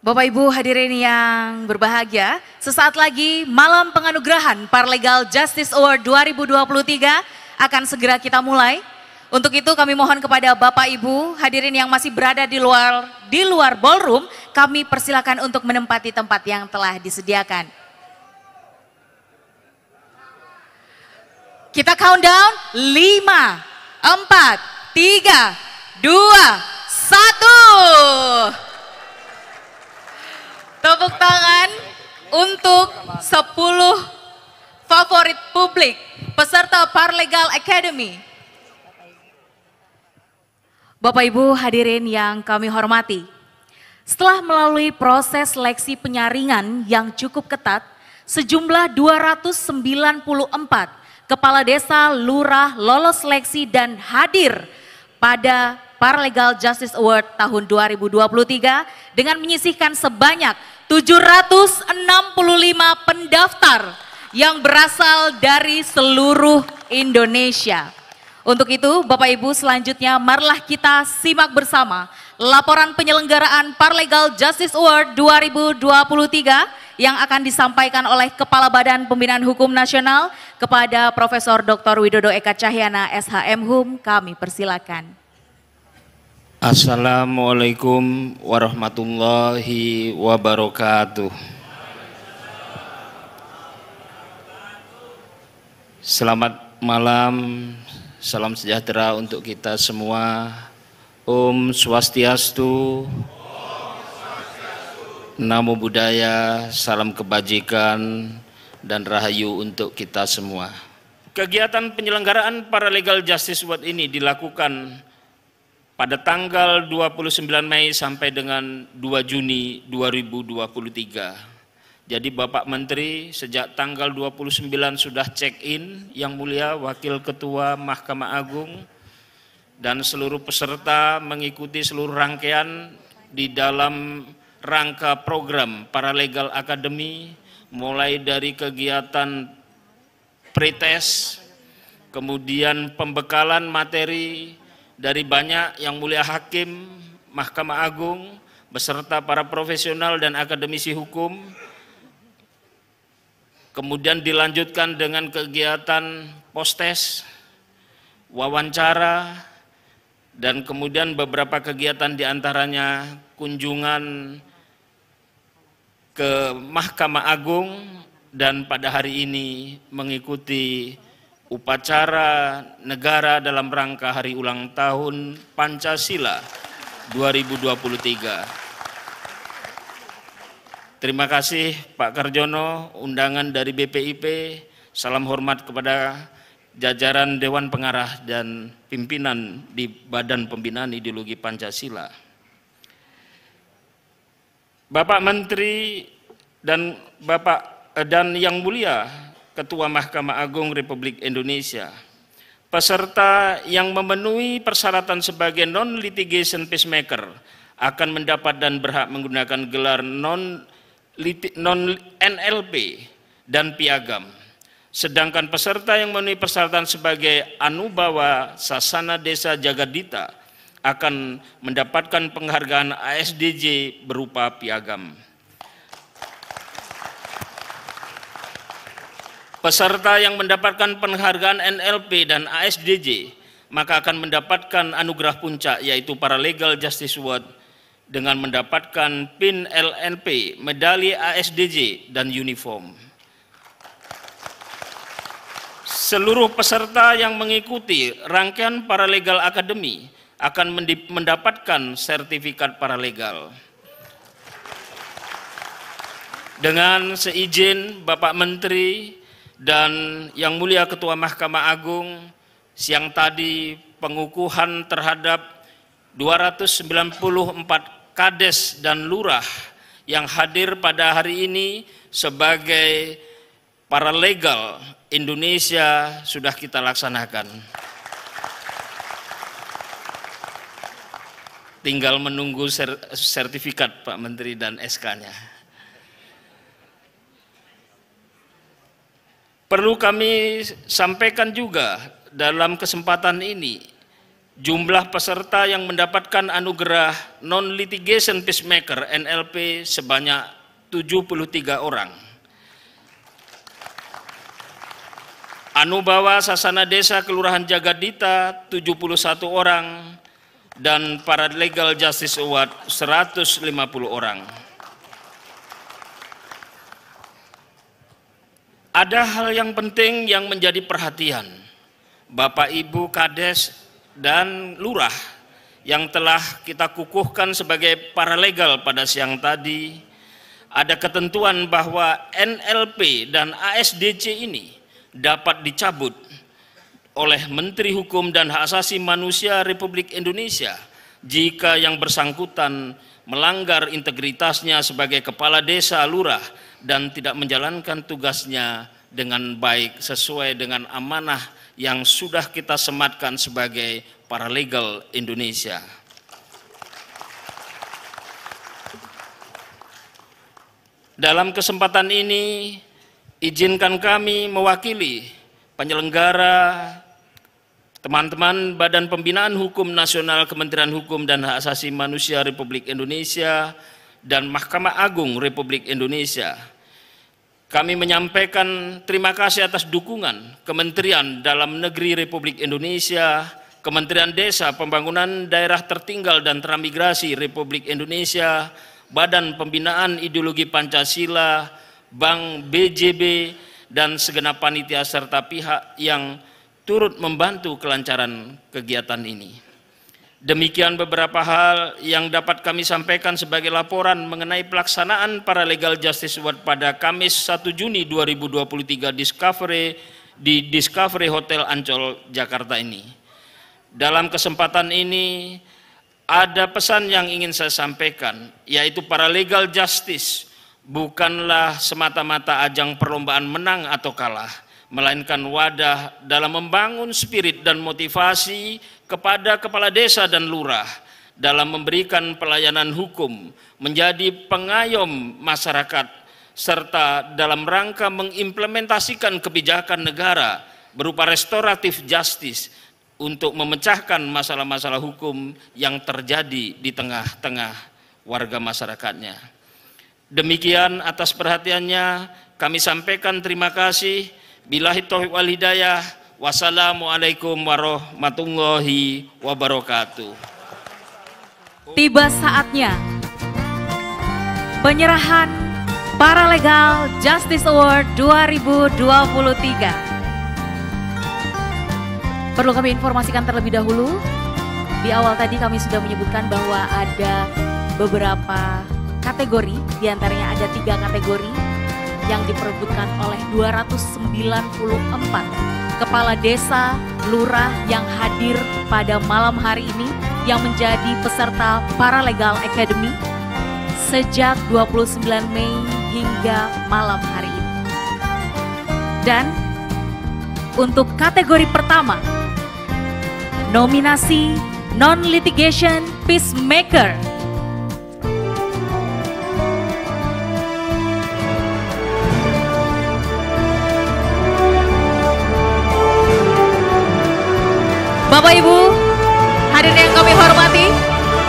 Bapak Ibu hadirin yang berbahagia, sesaat lagi malam penganugerahan Paralegal Justice Award 2023 akan segera kita mulai. Untuk itu kami mohon kepada Bapak Ibu hadirin yang masih berada di luar ballroom, kami persilakan untuk menempati tempat yang telah disediakan. Kita countdown 5, 4, 3, 2, 1. Tepuk tangan untuk 10 favorit publik peserta Paralegal Academy. Bapak Ibu hadirin yang kami hormati, setelah melalui proses seleksi penyaringan yang cukup ketat, sejumlah 294 kepala desa, lurah lolos seleksi dan hadir pada Paralegal Justice Award tahun 2023 dengan menyisihkan sebanyak 765 pendaftar yang berasal dari seluruh Indonesia. Untuk itu Bapak Ibu selanjutnya marilah kita simak bersama laporan penyelenggaraan Paralegal Justice Award 2023 yang akan disampaikan oleh Kepala Badan Pembinaan Hukum Nasional kepada Profesor Dr. Widodo Eka Cahyana SHM Hum. Kami persilakan. Assalamualaikum warahmatullahi wabarakatuh. Selamat malam, salam sejahtera untuk kita semua. Om Swastiastu, Namo Buddhaya, salam kebajikan dan rahayu untuk kita semua. Kegiatan penyelenggaraan Paralegal Justice Award ini dilakukan pada tanggal 29 Mei sampai dengan 2 Juni 2023. Jadi Bapak Menteri sejak tanggal 29 sudah check-in, Yang Mulia Wakil Ketua Mahkamah Agung dan seluruh peserta mengikuti seluruh rangkaian di dalam rangka program Paralegal Academy, mulai dari kegiatan pretest, kemudian pembekalan materi dari banyak Yang Mulia Hakim Mahkamah Agung beserta para profesional dan akademisi hukum. Kemudian dilanjutkan dengan kegiatan postes, wawancara, dan kemudian beberapa kegiatan diantaranya kunjungan ke Mahkamah Agung dan pada hari ini mengikuti upacara negara dalam rangka hari ulang tahun Pancasila 2023. Terima kasih Pak Karjono, undangan dari BPIP, salam hormat kepada jajaran Dewan Pengarah dan pimpinan di Badan Pembinaan Ideologi Pancasila. Bapak Menteri dan Yang Mulia Ketua Mahkamah Agung Republik Indonesia, peserta yang memenuhi persyaratan sebagai non-litigation peacemaker akan mendapat dan berhak menggunakan gelar non-NLP dan piagam. Sedangkan peserta yang memenuhi persyaratan sebagai Anubawa Sasana Desa Jagadita akan mendapatkan penghargaan ASDJ berupa piagam. Peserta yang mendapatkan penghargaan NLP dan ASDJ maka akan mendapatkan anugerah puncak yaitu Paralegal Justice Award dengan mendapatkan PIN LNP, medali ASDJ dan uniform. Seluruh peserta yang mengikuti rangkaian Paralegal Academy akan mendapatkan sertifikat paralegal. Dengan seizin Bapak Menteri dan Yang Mulia Ketua Mahkamah Agung, siang tadi pengukuhan terhadap 294 kades dan lurah yang hadir pada hari ini sebagai paralegal Indonesia sudah kita laksanakan. Tinggal menunggu sertifikat Pak Menteri dan SK-nya. Perlu kami sampaikan juga dalam kesempatan ini Jumlah peserta yang mendapatkan anugerah Non-Litigation Peacemaker NLP sebanyak 73 orang. Anubawa Sasana Desa Kelurahan Jagadita 71 orang dan Paralegal Justice Award 150 orang. Ada hal yang penting yang menjadi perhatian Bapak Ibu Kades dan Lurah yang telah kita kukuhkan sebagai paralegal pada siang tadi. Ada ketentuan bahwa NLP dan ASDC ini dapat dicabut oleh Menteri Hukum dan Hak Asasi Manusia Republik Indonesia jika yang bersangkutan melanggar integritasnya sebagai kepala desa lurah dan tidak menjalankan tugasnya dengan baik sesuai dengan amanah yang sudah kita sematkan sebagai paralegal Indonesia. Dalam kesempatan ini, izinkan kami mewakili penyelenggara, teman-teman Badan Pembinaan Hukum Nasional Kementerian Hukum dan Hak Asasi Manusia Republik Indonesia dan Mahkamah Agung Republik Indonesia. Kami menyampaikan terima kasih atas dukungan Kementerian Dalam Negeri Republik Indonesia, Kementerian Desa Pembangunan Daerah Tertinggal dan Transmigrasi Republik Indonesia, Badan Pembinaan Ideologi Pancasila, Bank BJB, dan segenap panitia serta pihak yang turut membantu kelancaran kegiatan ini. Demikian beberapa hal yang dapat kami sampaikan sebagai laporan mengenai pelaksanaan Paralegal Justice Award pada Kamis 1 Juni 2023 di Discovery Hotel Ancol, Jakarta ini. Dalam kesempatan ini ada pesan yang ingin saya sampaikan, yaitu Paralegal Justice bukanlah semata-mata ajang perlombaan menang atau kalah, melainkan wadah dalam membangun spirit dan motivasi kepada kepala desa dan lurah dalam memberikan pelayanan hukum, menjadi pengayom masyarakat, serta dalam rangka mengimplementasikan kebijakan negara berupa restoratif justice untuk memecahkan masalah-masalah hukum yang terjadi di tengah-tengah warga masyarakatnya. Demikian atas perhatiannya kami sampaikan terima kasih. Billahi taufiq wal hidayah. Wassalamualaikum warahmatullahi wabarakatuh. Tiba saatnya penyerahan Paralegal Justice Award 2023. Perlu kami informasikan terlebih dahulu, di awal tadi kami sudah menyebutkan bahwa ada beberapa kategori, diantaranya ada 3 kategori yang diperebutkan oleh 294 kepala desa, lurah yang hadir pada malam hari ini yang menjadi peserta Paralegal Academy sejak 29 Mei hingga malam hari ini. Dan untuk kategori pertama, nominasi Non-Litigation Peacemaker, Bapak Ibu, hadirin yang kami hormati,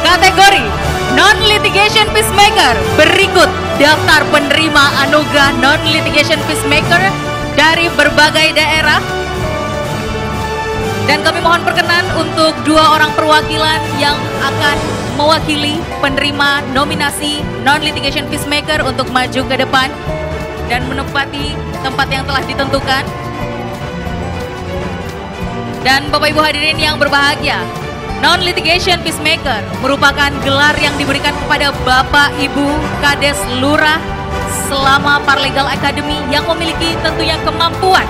kategori Non-Litigation Peacemaker, berikut daftar penerima anugerah Non-Litigation Peacemaker dari berbagai daerah. Dan kami mohon perkenan untuk 2 orang perwakilan yang akan mewakili penerima nominasi Non-Litigation Peacemaker untuk maju ke depan dan menempati tempat yang telah ditentukan. Dan Bapak Ibu hadirin yang berbahagia, Non-Litigation Peacemaker merupakan gelar yang diberikan kepada Bapak Ibu Kades Lurah selama Paralegal Academy yang memiliki tentunya kemampuan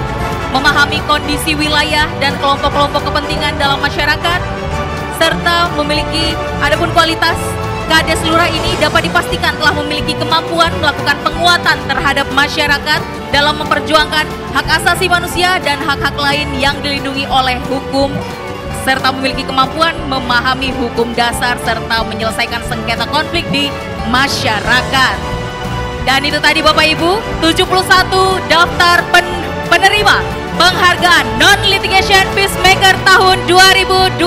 memahami kondisi wilayah dan kelompok-kelompok kepentingan dalam masyarakat, serta memiliki adapun kualitas Kades Lurah ini dapat dipastikan telah memiliki kemampuan melakukan penguatan terhadap masyarakat dalam memperjuangkan hak asasi manusia dan hak-hak lain yang dilindungi oleh hukum, serta memiliki kemampuan memahami hukum dasar serta menyelesaikan sengketa konflik di masyarakat. Dan itu tadi Bapak Ibu, 71 daftar penerima penghargaan Non-Litigation Peacemaker tahun 2023.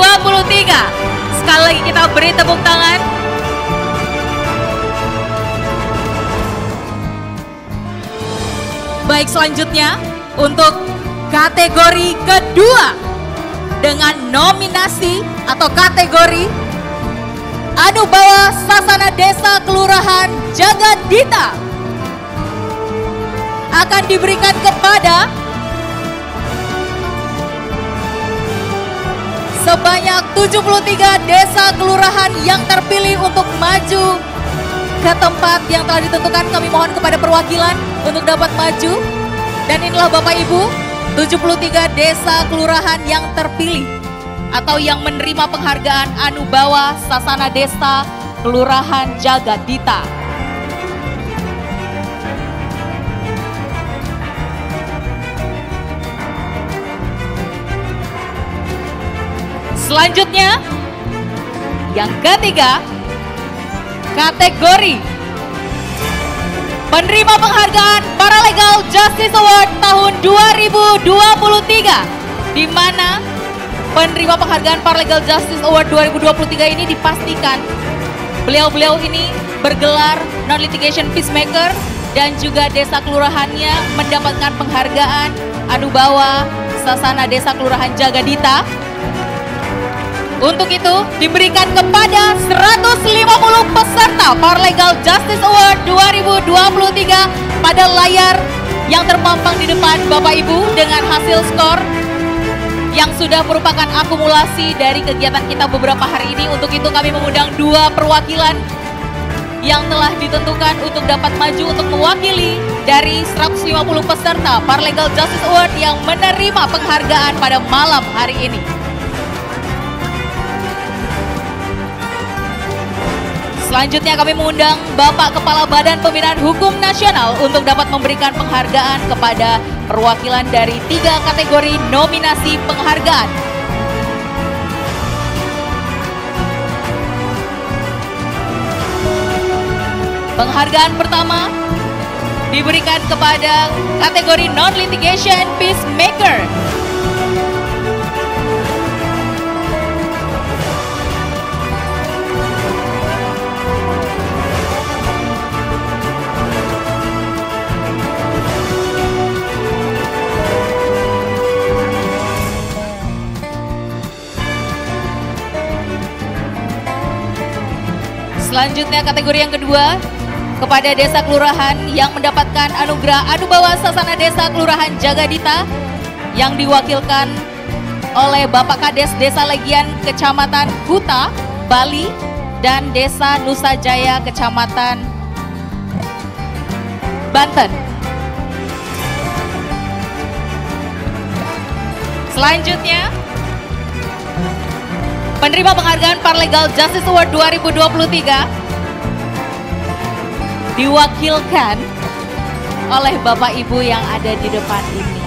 Sekali lagi kita beri tepuk tangan. Baik, selanjutnya untuk kategori kedua dengan nominasi atau kategori Anubawa Sasana Desa Kelurahan Jagadita akan diberikan kepada sebanyak 73 desa kelurahan yang terpilih untuk maju ke tempat yang telah ditentukan. Kami mohon kepada perwakilan untuk dapat maju. Dan inilah Bapak Ibu, 73 desa kelurahan yang terpilih atau yang menerima penghargaan Anubawa Sasana Desa Kelurahan Jagadita. Selanjutnya, yang ketiga, kategori penerima penghargaan Paralegal Justice Award tahun 2023, di mana penerima penghargaan Paralegal Justice Award 2023 ini dipastikan beliau-beliau ini bergelar non-litigation peacemaker dan juga desa kelurahannya mendapatkan penghargaan Anubawa Sasana Desa Kelurahan Jagadita. Untuk itu diberikan kepada 150 peserta Paralegal Justice Award 2023 pada layar yang terpampang di depan Bapak Ibu dengan hasil skor yang sudah merupakan akumulasi dari kegiatan kita beberapa hari ini. Untuk itu kami mengundang 2 perwakilan yang telah ditentukan untuk dapat maju untuk mewakili dari 150 peserta Paralegal Justice Award yang menerima penghargaan pada malam hari ini. Selanjutnya kami mengundang Bapak Kepala Badan Pembinaan Hukum Nasional untuk dapat memberikan penghargaan kepada perwakilan dari 3 kategori nominasi penghargaan. Penghargaan pertama diberikan kepada kategori Non-Litigation Peacemaker. Selanjutnya kategori yang kedua kepada desa kelurahan yang mendapatkan anugerah Anubawa Sasana Desa Kelurahan Jagadita yang diwakilkan oleh Bapak Kades Desa Legian Kecamatan Kuta, Bali dan Desa Nusa Jaya Kecamatan Banten. Selanjutnya penerima penghargaan Paralegal Justice Award 2023 diwakilkan oleh Bapak Ibu yang ada di depan ini.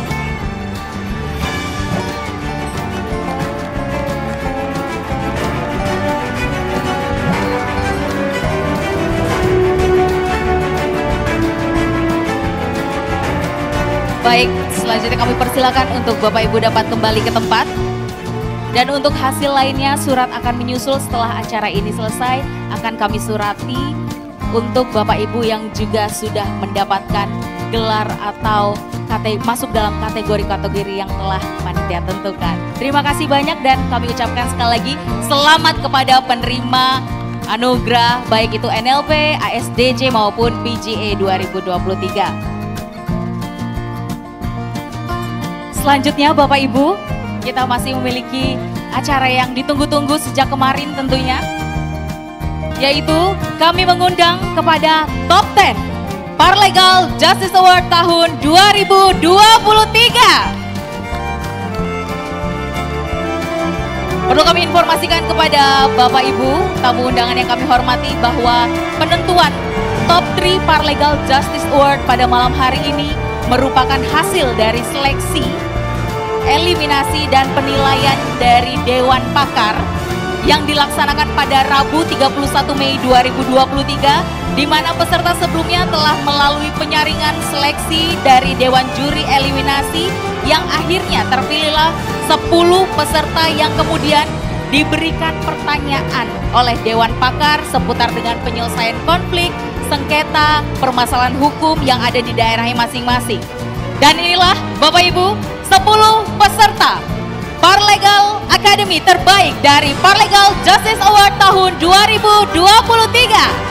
Baik, selanjutnya kami persilakan untuk Bapak Ibu dapat kembali ke tempat. Dan untuk hasil lainnya surat akan menyusul setelah acara ini selesai, akan kami surati untuk Bapak Ibu yang juga sudah mendapatkan gelar atau masuk dalam kategori-kategori yang telah panitia tentukan. Terima kasih banyak dan kami ucapkan sekali lagi selamat kepada penerima anugerah baik itu NLP, ASDJ maupun PGA 2023. Selanjutnya Bapak Ibu, kita masih memiliki acara yang ditunggu-tunggu sejak kemarin tentunya, yaitu kami mengundang kepada Top 10 Paralegal Justice Award tahun 2023. Perlu kami informasikan kepada Bapak Ibu tamu undangan yang kami hormati bahwa penentuan Top 3 Paralegal Justice Award pada malam hari ini merupakan hasil dari seleksi, eliminasi dan penilaian dari Dewan Pakar yang dilaksanakan pada Rabu 31 Mei 2023, di mana peserta sebelumnya telah melalui penyaringan seleksi dari Dewan Juri Eliminasi yang akhirnya terpilihlah 10 peserta yang kemudian diberikan pertanyaan oleh Dewan Pakar seputar dengan penyelesaian konflik, sengketa, permasalahan hukum yang ada di daerahnya masing-masing. Dan inilah Bapak Ibu 10 peserta Parlegal Academy terbaik dari Parlegal Justice Award tahun 2023.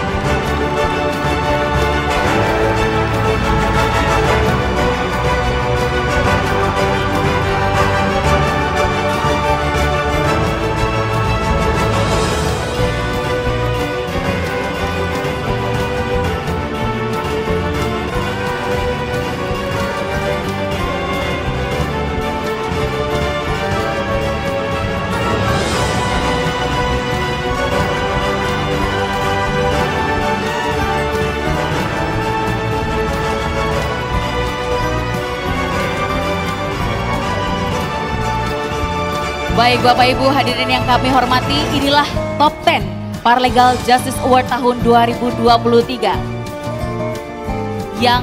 Baik Bapak Ibu hadirin yang kami hormati, inilah top 10 Parlegal Justice Award tahun 2023 yang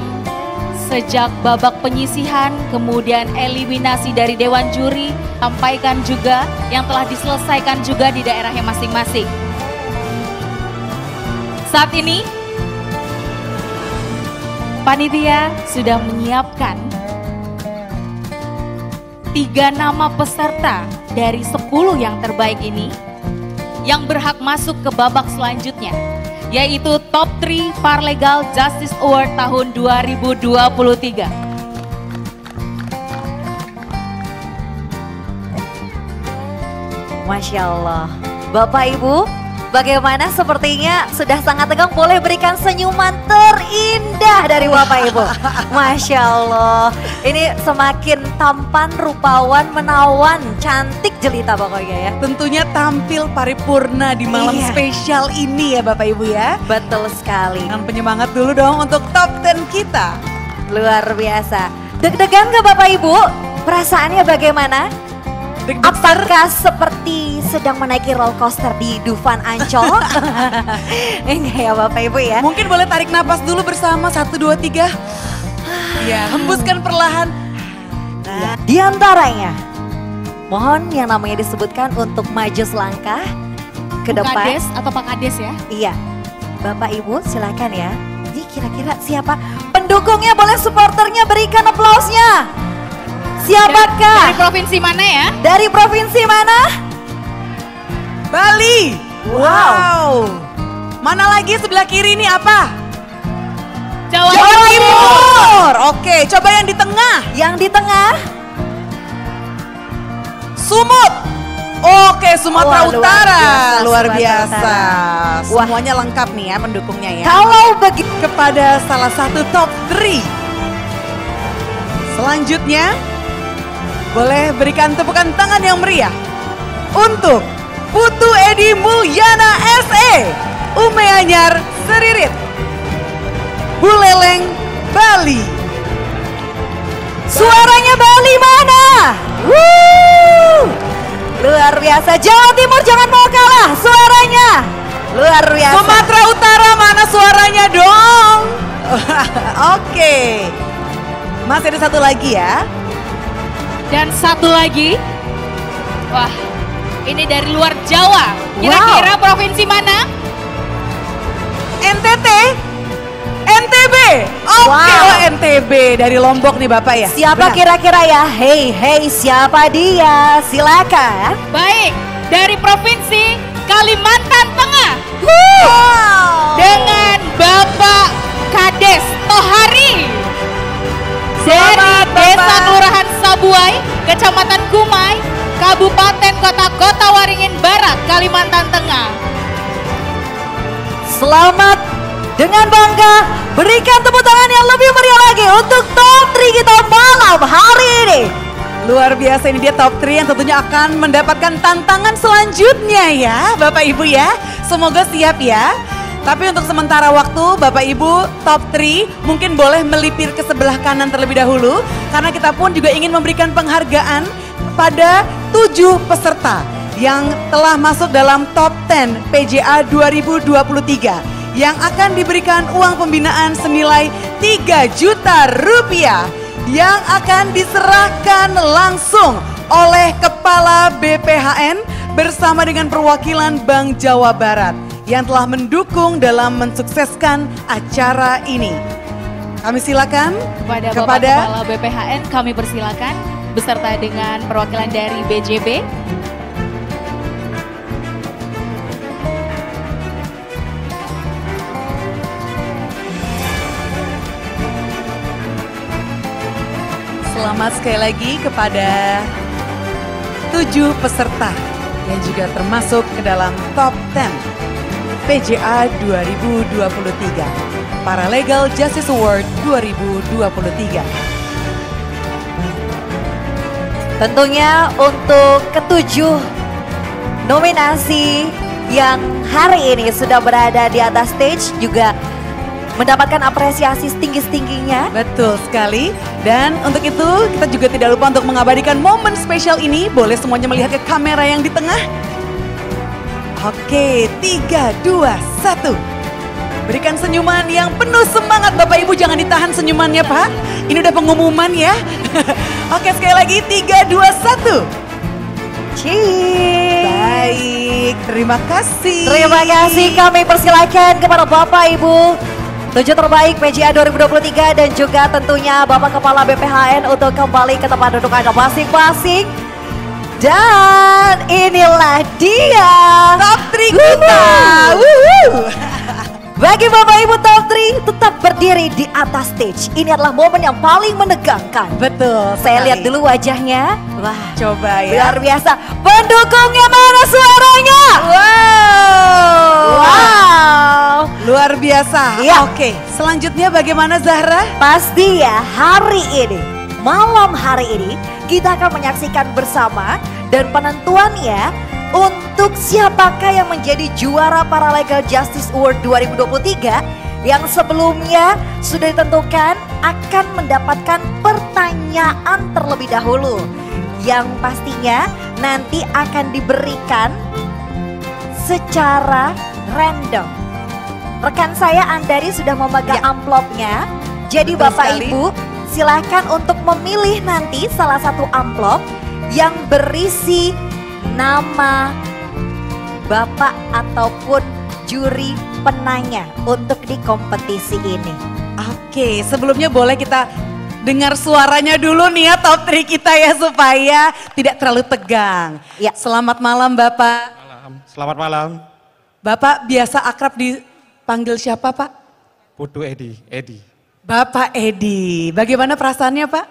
sejak babak penyisihan kemudian eliminasi dari Dewan Juri sampaikan juga yang telah diselesaikan juga di daerahnya masing-masing. Saat ini panitia sudah menyiapkan 3 nama peserta dari 10 yang terbaik ini yang berhak masuk ke babak selanjutnya, yaitu Top 3 Parlegal Justice Award tahun 2023. Masya Allah, Bapak Ibu, bagaimana sepertinya sudah sangat tegang, boleh berikan senyuman terindah dari Bapak Ibu. Masya Allah, ini semakin tampan, rupawan, menawan, cantik jelita pokoknya ya. Tentunya tampil paripurna di malam spesial ini ya Bapak Ibu ya. Betul sekali. Dengan penyemangat dulu dong untuk top 10 kita. Luar biasa. Deg-degan gak Bapak Ibu? Perasaannya bagaimana? Apakah seperti sedang menaiki roller coaster di Dufan Ancol? Enggak ya Bapak Ibu ya. Mungkin boleh tarik napas dulu bersama 1, 2, 3. Ya, hembuskan perlahan. Nah, di antaranya mohon yang namanya disebutkan untuk maju selangkah ke depan. Kades atau Pak Kades ya? Iya. Bapak Ibu silakan ya. Ini kira-kira siapa? Pendukungnya boleh, supporternya berikan aplausnya. Siapakah? Dari provinsi mana ya? Dari provinsi mana? Bali. Wow. Mana lagi sebelah kiri ini apa? Jawa Timur. Oke, coba yang di tengah. Yang di tengah? Sumut. Oke, Sumatera Wah, Utara. Luar Sumatera biasa. Wah. Semuanya lengkap nih ya pendukungnya ya. Kalau begitu Kepada salah satu top 3. Selanjutnya, boleh berikan tepukan tangan yang meriah untuk Putu Edi Mulyana SE, Ume Anyar Seririt, Buleleng, Bali. suaranya Bali mana? Luar biasa. Jawa Timur jangan mau kalah suaranya. Luar biasa. Sumatera Utara mana suaranya dong? Oke. Masih ada satu lagi ya. Dan satu lagi, wah ini dari luar Jawa, kira-kira provinsi mana? NTT, NTB. Oke, Wow. oh, NTB dari Lombok nih Bapak ya. Siapa Benar. kira-kira ya? Hey, siapa dia? Silakan. Baik, dari provinsi Kalimantan Tengah Wow. dengan Bapak Kades Tohari dari Selamat, Desa Bapak. Kelurahan Sabuai, Kecamatan Kumai, Kabupaten Kota Waringin Barat, Kalimantan Tengah. Selamat dengan bangga berikan tepuk tangan yang lebih meriah lagi untuk top 3 kita malam hari ini. Luar biasa, ini dia top 3 yang tentunya akan mendapatkan tantangan selanjutnya ya Bapak Ibu ya. Semoga siap ya. Tapi untuk sementara waktu Bapak Ibu top 3 mungkin boleh melipir ke sebelah kanan terlebih dahulu. Karena kita pun juga ingin memberikan penghargaan pada 7 peserta yang telah masuk dalam top 10 PJA 2023 yang akan diberikan uang pembinaan senilai 3 juta rupiah yang akan diserahkan langsung oleh Kepala BPHN bersama dengan perwakilan Bank Jawa Barat yang telah mendukung dalam mensukseskan acara ini. Kami silakan Kepada Bapak Kepala BPHN kami persilakan beserta dengan perwakilan dari BJB. Selamat sekali lagi kepada 7 peserta yang juga termasuk ke dalam top 10 PJA 2023 Paralegal Justice Award 2023. Tentunya untuk ketujuh nominasi yang hari ini sudah berada di atas stage juga mendapatkan apresiasi setinggi-tingginya. Betul sekali. Dan untuk itu kita juga tidak lupa untuk mengabadikan momen spesial ini. Boleh semuanya melihat ke kamera yang di tengah. Oke, 3, 2, 1. Berikan senyuman yang penuh semangat Bapak Ibu, jangan ditahan senyumannya Pak. Ini udah pengumuman ya. Oke, sekali lagi 3, 2, 1. Cheers. Baik, terima kasih. Terima kasih, kami persilakan kepada Bapak Ibu 7 terbaik PJA 2023 dan juga tentunya Bapak Kepala BPHN untuk kembali ke tempat duduk Anda masing-masing. Dan inilah dia Top 3 kita. Bagi Bapak Ibu top 3 tetap berdiri di atas stage. Ini adalah momen yang paling menegangkan. Betul. Saya lihat dulu wajahnya. Wah, Coba ya. luar biasa. Pendukungnya mana suaranya? Wow. Luar biasa. Iya. Oke, selanjutnya bagaimana Zahra? Pasti ya, hari ini, malam hari ini kita akan menyaksikan bersama dan penentuannya untuk siapakah yang menjadi juara Paralegal Justice Award 2023 yang sebelumnya sudah ditentukan akan mendapatkan pertanyaan terlebih dahulu yang pastinya nanti akan diberikan secara random. Rekan saya Andari sudah memegang amplopnya. Jadi Betul Bapak sekali. Ibu silakan untuk memilih nanti salah satu amplop yang berisi nama Bapak ataupun juri penanya untuk di kompetisi ini. Oke, sebelumnya boleh kita dengar suaranya dulu nih ya top 3 kita ya supaya tidak terlalu tegang. Ya. Selamat malam Bapak. Selamat malam. Bapak biasa akrab dipanggil siapa Pak? Putu Edi. Bapak Edi. Bagaimana perasaannya Pak?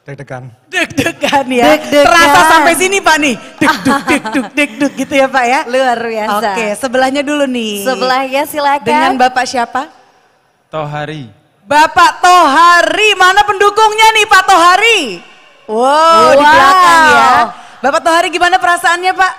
Deg-degan. Deg-degan ya. Deg-degan. Terasa sampai sini Pak nih. Deg-deg gitu ya Pak ya. Luar biasa. Oke, sebelahnya dulu nih. Sebelahnya silakan. Dengan Bapak siapa? Tohari. Bapak Tohari, mana pendukungnya nih Pak Tohari? Wow, di Wow. belakang ya. Bapak Tohari gimana perasaannya Pak?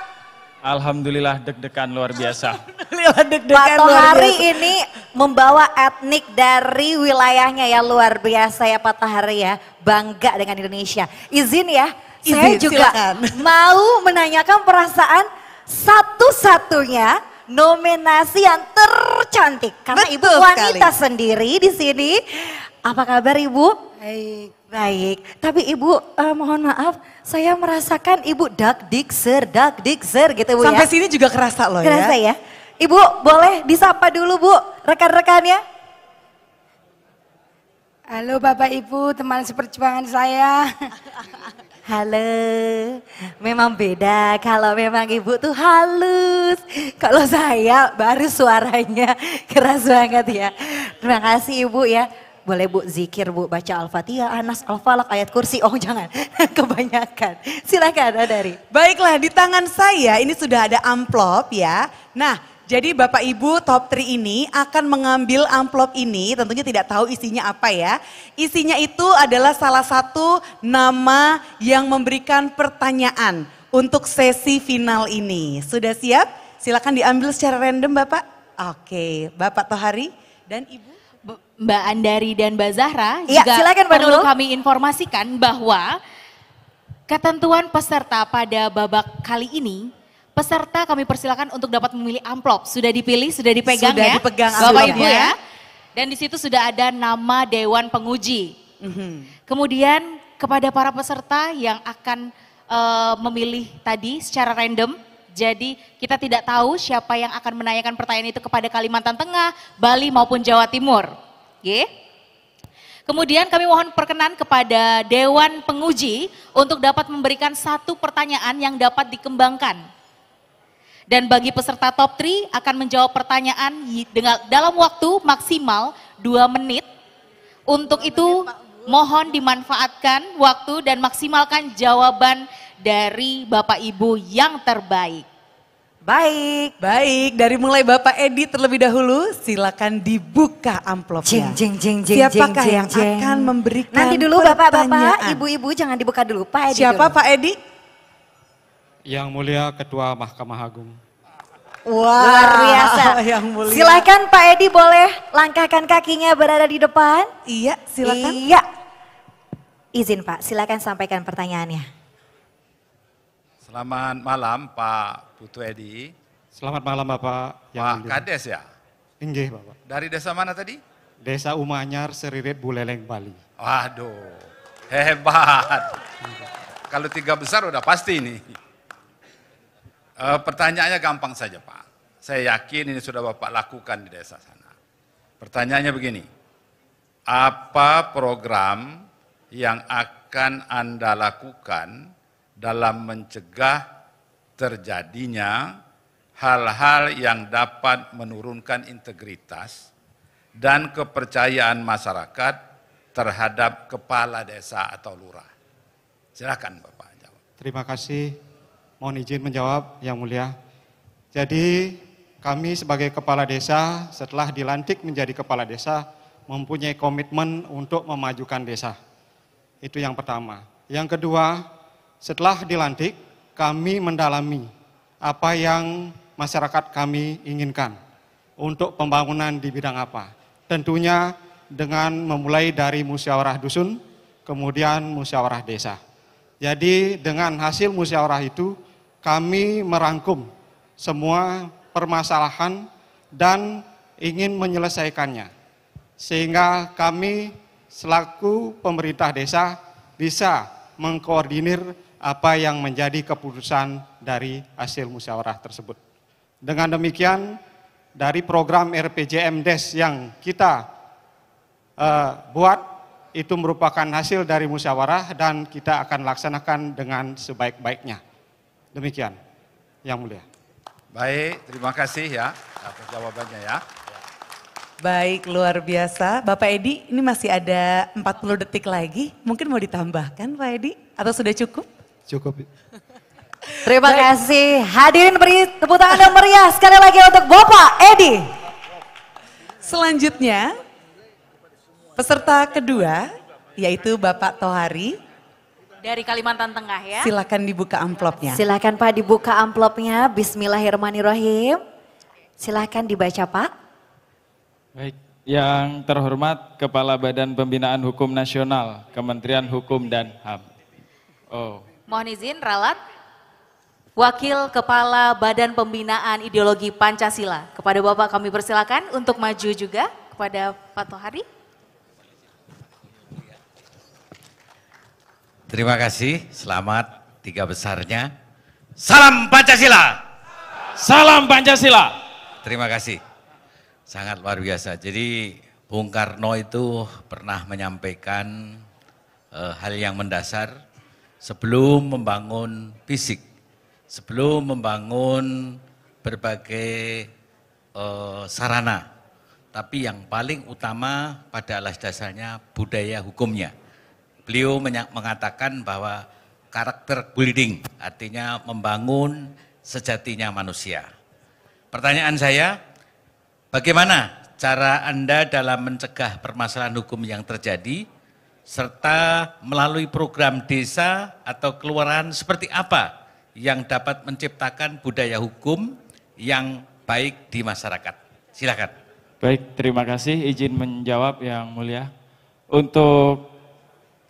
Alhamdulillah deg-degan luar biasa. Lihat deg-degan Pak luar Tohari biasa. ini membawa etnik dari wilayahnya ya, luar biasa ya Pak Tohari ya. Bangga dengan Indonesia. Izin ya, saya Izin, juga silakan. mau menanyakan perasaan satu-satunya nominasi yang tercantik. Karena Betul Ibu wanita sekali. sendiri di sini. Apa kabar Ibu? Baik. Tapi Ibu mohon maaf, saya merasakan Ibu dakdikser gitu Bu Sampai ya. sini juga kerasa loh Kerasa ya. ya. Ibu boleh disapa dulu Bu, rekan-rekannya. Halo Bapak Ibu, teman seperjuangan saya. Halo, memang beda kalau memang Ibu tuh halus. Kalau saya baru suaranya keras banget ya. Terima kasih Ibu ya. Boleh Bu zikir Bu, baca Al-Fatihah, Anas, Al-Falaq, ayat kursi. Oh jangan, kebanyakan. Silakan Dari. Baiklah, di tangan saya ini sudah ada amplop ya. Nah, jadi Bapak Ibu top 3 ini akan mengambil amplop ini, tentunya tidak tahu isinya apa ya. Isinya itu adalah salah satu nama yang memberikan pertanyaan untuk sesi final ini. Sudah siap? Silakan diambil secara random Bapak. Oke, Bapak Tohari dan Ibu. Mbak Andari dan Mbak Zahra Iya, juga silakan, Mbak perlu Nurul. kami informasikan bahwa Ketentuan peserta pada babak kali ini, peserta kami persilakan untuk dapat memilih amplop. Sudah dipilih, sudah dipegang Sudah ya, dipegang Bapak amplopnya. Ibu ya. Dan di situ sudah ada nama Dewan Penguji. Kemudian kepada para peserta yang akan memilih tadi secara random, jadi kita tidak tahu siapa yang akan menanyakan pertanyaan itu kepada Kalimantan Tengah, Bali maupun Jawa Timur. Oke? Kemudian kami mohon perkenan kepada Dewan Penguji untuk dapat memberikan satu pertanyaan yang dapat dikembangkan. Dan bagi peserta top 3 akan menjawab pertanyaan dalam waktu maksimal 2 menit. Untuk itu mohon dimanfaatkan waktu dan maksimalkan jawaban dari Bapak Ibu yang terbaik. Baik, dari mulai Bapak Edi terlebih dahulu, silakan dibuka amplopnya. Siapakah yang akan memberikan Nanti dulu Bapak-bapak, pertanyaan? Ibu-ibu jangan dibuka dulu, Pak Edi Siapa dulu. Pak Edi? Yang mulia Ketua Mahkamah Agung. Wah, luar biasa. Yang mulia. Silakan Pak Edi boleh langkahkan kakinya berada di depan. Iya, silakan. Iya. Izin Pak, silakan sampaikan pertanyaannya. Selamat malam Pak Putu Edi. Selamat malam Bapak. Pak Kades ya? Inggih Bapak. Dari desa mana tadi? Desa Umanyar, Seririt, Buleleng, Bali. Waduh, hebat. Kalau 3 besar udah pasti ini. Pertanyaannya gampang saja Pak. Saya yakin ini sudah Bapak lakukan di desa sana. Pertanyaannya begini. Apa program yang akan Anda lakukan dalam mencegah terjadinya hal-hal yang dapat menurunkan integritas dan kepercayaan masyarakat terhadap kepala desa atau lurah? Silakan Bapak jawab. Terima kasih. Mohon izin menjawab Yang Mulia. Jadi kami sebagai kepala desa setelah dilantik menjadi kepala desa mempunyai komitmen untuk memajukan desa. Itu yang pertama. Yang kedua, setelah dilantik, kami mendalami apa yang masyarakat kami inginkan untuk pembangunan di bidang apa. Tentunya dengan memulai dari musyawarah dusun, kemudian musyawarah desa. Jadi dengan hasil musyawarah itu, kami merangkum semua permasalahan dan ingin menyelesaikannya. Sehingga kami selaku pemerintah desa bisa mengkoordinir apa yang menjadi keputusan dari hasil musyawarah tersebut. Dengan demikian, dari program RPJMDes yang kita buat, itu merupakan hasil dari musyawarah dan kita akan laksanakan dengan sebaik-baiknya. Demikian, Yang Mulia. Baik, terima kasih ya atas jawabannya ya. Baik, luar biasa. Bapak Edi, ini masih ada 40 detik lagi. Mungkin mau ditambahkan Pak Edi? Atau sudah cukup? Cukup. Terima kasih. Hadirin beri tepuk tangan yang meriah sekali lagi untuk Bapak Edi. Selanjutnya, peserta kedua yaitu Bapak Tohari. Dari Kalimantan Tengah ya. Silakan dibuka amplopnya. Silakan Pak dibuka amplopnya. Bismillahirrahmanirrahim. Silakan dibaca Pak. Baik, yang terhormat Kepala Badan Pembinaan Hukum Nasional, Kementerian Hukum dan HAM. Mohon izin ralat. Wakil Kepala Badan Pembinaan Ideologi Pancasila. Kepada Bapak kami persilakan untuk maju juga kepada Pak Tohari. Terima kasih, selamat 3 besarnya. Salam Pancasila. Salam Pancasila. Terima kasih, sangat luar biasa. Jadi Bung Karno itu pernah menyampaikan hal yang mendasar sebelum membangun fisik, sebelum membangun berbagai sarana. Tapi yang paling utama pada alas dasarnya budaya hukumnya. Beliau mengatakan bahwa karakter building, artinya membangun sejatinya manusia. Pertanyaan saya, bagaimana cara Anda dalam mencegah permasalahan hukum yang terjadi, serta melalui program desa atau kelurahan seperti apa yang dapat menciptakan budaya hukum yang baik di masyarakat? Silakan. Baik, terima kasih. Izin menjawab Yang Mulia. Untuk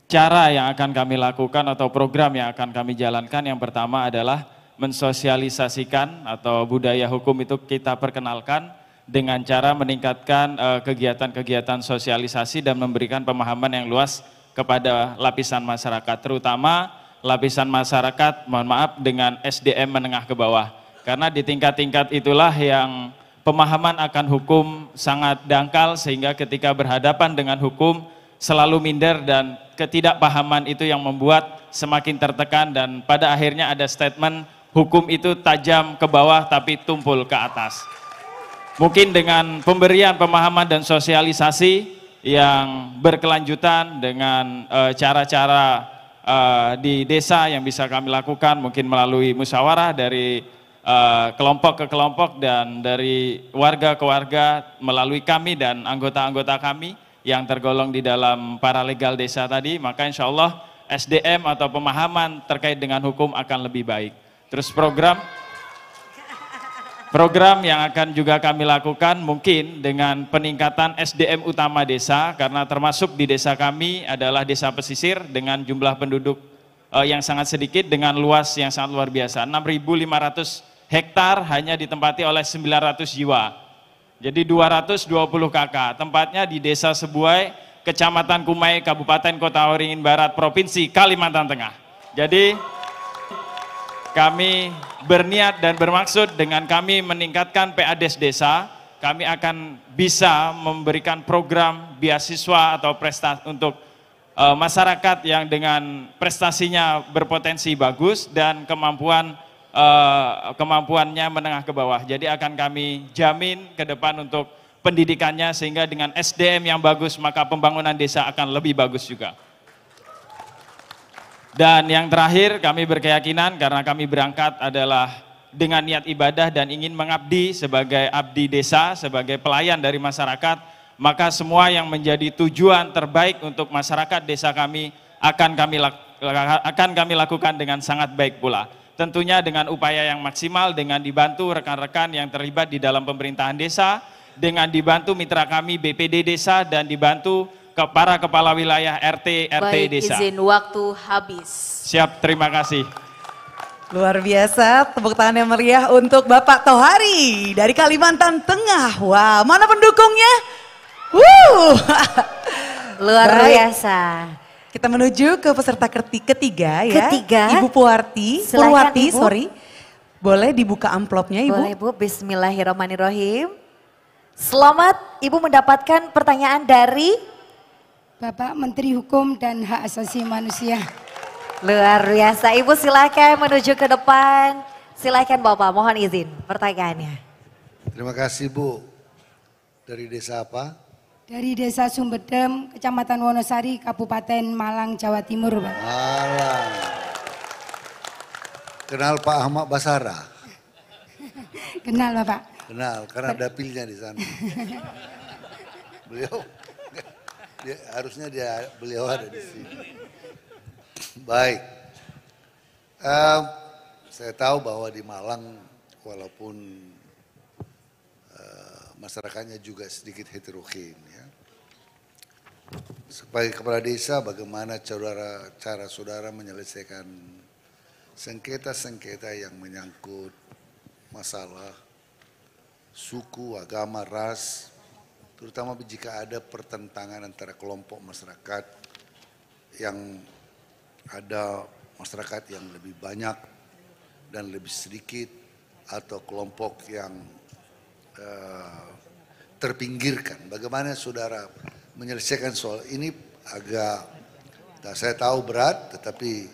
cara yang akan kami lakukan atau program yang akan kami jalankan, yang pertama adalah mensosialisasikan atau budaya hukum itu kita perkenalkan dengan cara meningkatkan kegiatan-kegiatan sosialisasi dan memberikan pemahaman yang luas kepada lapisan masyarakat, terutama lapisan masyarakat, mohon maaf, dengan SDM menengah ke bawah. Karena di tingkat-tingkat itulah yang pemahaman akan hukum sangat dangkal, sehingga ketika berhadapan dengan hukum selalu minder, dan ketidakpahaman itu yang membuat semakin tertekan, dan pada akhirnya ada statement hukum itu tajam ke bawah tapi tumpul ke atas. Mungkin dengan pemberian pemahaman dan sosialisasi yang berkelanjutan dengan cara-cara di desa yang bisa kami lakukan, mungkin melalui musyawarah dari kelompok ke kelompok dan dari warga ke warga, melalui kami dan anggota-anggota kami yang tergolong di dalam paralegal desa tadi, maka insya Allah SDM atau pemahaman terkait dengan hukum akan lebih baik. Terus program yang akan juga kami lakukan mungkin dengan peningkatan SDM utama desa, karena termasuk di desa kami adalah desa pesisir dengan jumlah penduduk yang sangat sedikit dengan luas yang sangat luar biasa, 6.500 hektar hanya ditempati oleh 900 jiwa. Jadi 220 KK, tempatnya di Desa Sebuai, Kecamatan Kumai, Kabupaten Kota Waringin Barat, Provinsi Kalimantan Tengah. Jadi kami berniat dan bermaksud dengan kami meningkatkan PADES desa, kami akan bisa memberikan program beasiswa atau prestasi untuk masyarakat yang dengan prestasinya berpotensi bagus dan kemampuannya menengah ke bawah. Jadi akan kami jamin ke depan untuk pendidikannya, sehingga dengan SDM yang bagus maka pembangunan desa akan lebih bagus juga. Dan yang terakhir, kami berkeyakinan karena kami berangkat adalah dengan niat ibadah dan ingin mengabdi sebagai abdi desa, sebagai pelayan dari masyarakat, maka semua yang menjadi tujuan terbaik untuk masyarakat desa kami akan kami lakukan dengan sangat baik pula. Tentunya dengan upaya yang maksimal, dengan dibantu rekan-rekan yang terlibat di dalam pemerintahan desa, dengan dibantu mitra kami BPD desa, dan dibantu para kepala wilayah RT desa. Izin waktu habis. Siap, terima kasih. Luar biasa, tepuk tangan yang meriah untuk Bapak Tohari dari Kalimantan Tengah. Wah, mana pendukungnya? Luar biasa. Kita menuju ke peserta ketiga ya. Ketiga. Ibu Purwati, boleh dibuka amplopnya Ibu? Boleh Bu, bismillahirrahmanirrahim. Selamat Ibu mendapatkan pertanyaan dari Bapak Menteri Hukum dan Hak Asasi Manusia. Luar biasa, Ibu silakan menuju ke depan. Silakan Bapak, mohon izin pertanyaannya. Terima kasih Bu. Dari desa apa? Dari Desa Sumbedem, Kecamatan Wonosari, Kabupaten Malang, Jawa Timur, Pak. Malang. Kenal Pak Ahmad Basara? Kenal Bapak. Kenal, karena dapilnya di sana. Beliau ada di sini. Baik. Saya tahu bahwa di Malang walaupun masyarakatnya juga sedikit heterogen ya. Sebagai kepala desa, bagaimana cara saudara menyelesaikan sengketa-sengketa yang menyangkut masalah suku, agama, ras, terutama jika ada pertentangan antara kelompok masyarakat yang ada masyarakat yang lebih banyak dan lebih sedikit, atau kelompok yang terpinggirkan. Bagaimana saudara menyelesaikan soal ini? Saya tahu berat, tetapi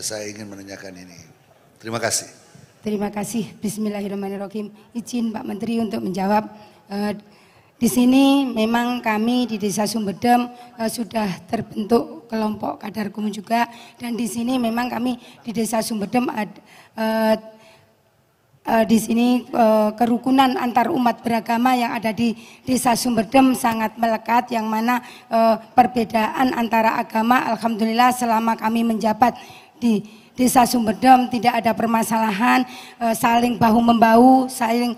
saya ingin menanyakan ini. Terima kasih. Terima kasih. Bismillahirrahmanirrahim. Izin Pak Menteri untuk menjawab. Di sini memang kami di Desa Sumbedem sudah terbentuk kelompok Kadar Kum juga, dan di sini memang kami di Desa Sumbedem di sini kerukunan antar umat beragama yang ada di Desa Sumbedem sangat melekat, yang mana perbedaan antara agama alhamdulillah selama kami menjabat di Desa Sumbedem tidak ada permasalahan, saling bahu membahu, saling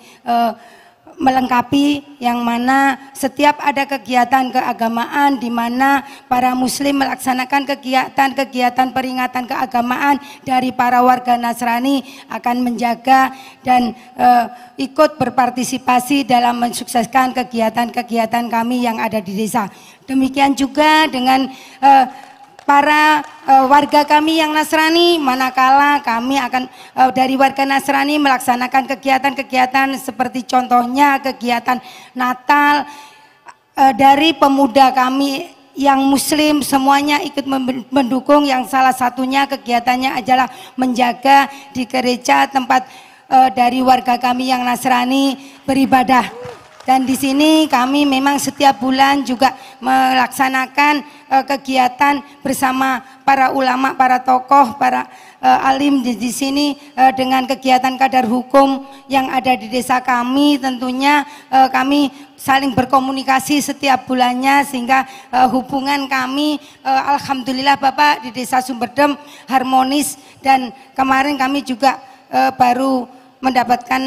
melengkapi yang mana setiap ada kegiatan keagamaan di mana para muslim melaksanakan kegiatan-kegiatan peringatan keagamaan dari para warga Nasrani akan menjaga dan ikut berpartisipasi dalam mensukseskan kegiatan-kegiatan kami yang ada di desa. Demikian juga dengan para warga kami yang Nasrani, manakala kami akan dari warga Nasrani melaksanakan kegiatan-kegiatan seperti contohnya kegiatan Natal, dari pemuda kami yang Muslim semuanya ikut mendukung, yang salah satunya kegiatannya adalah menjaga di gereja tempat dari warga kami yang Nasrani beribadah. Dan di sini kami memang setiap bulan juga melaksanakan kegiatan bersama para ulama, para tokoh, para alim di sini dengan kegiatan kadar hukum yang ada di desa kami. Tentunya kami saling berkomunikasi setiap bulannya sehingga hubungan kami alhamdulillah Bapak di Desa Sumberdem harmonis, dan kemarin kami juga baru mendapatkan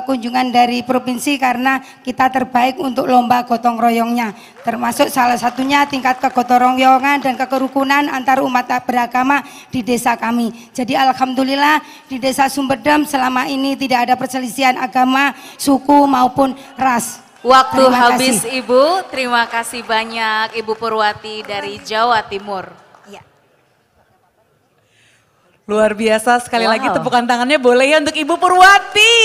kunjungan dari provinsi karena kita terbaik untuk lomba gotong royongnya, termasuk salah satunya tingkat kegotong royongan dan kekerukunan antar umat beragama di desa kami. Jadi alhamdulillah di Desa Sumberdem selama ini tidak ada perselisihan agama, suku maupun ras. Waktu Terima habis kasih. Ibu, terima kasih banyak Ibu Purwati dari Jawa Timur. Luar biasa, sekali Wow. lagi tepukan tangannya boleh ya untuk Ibu Purwati.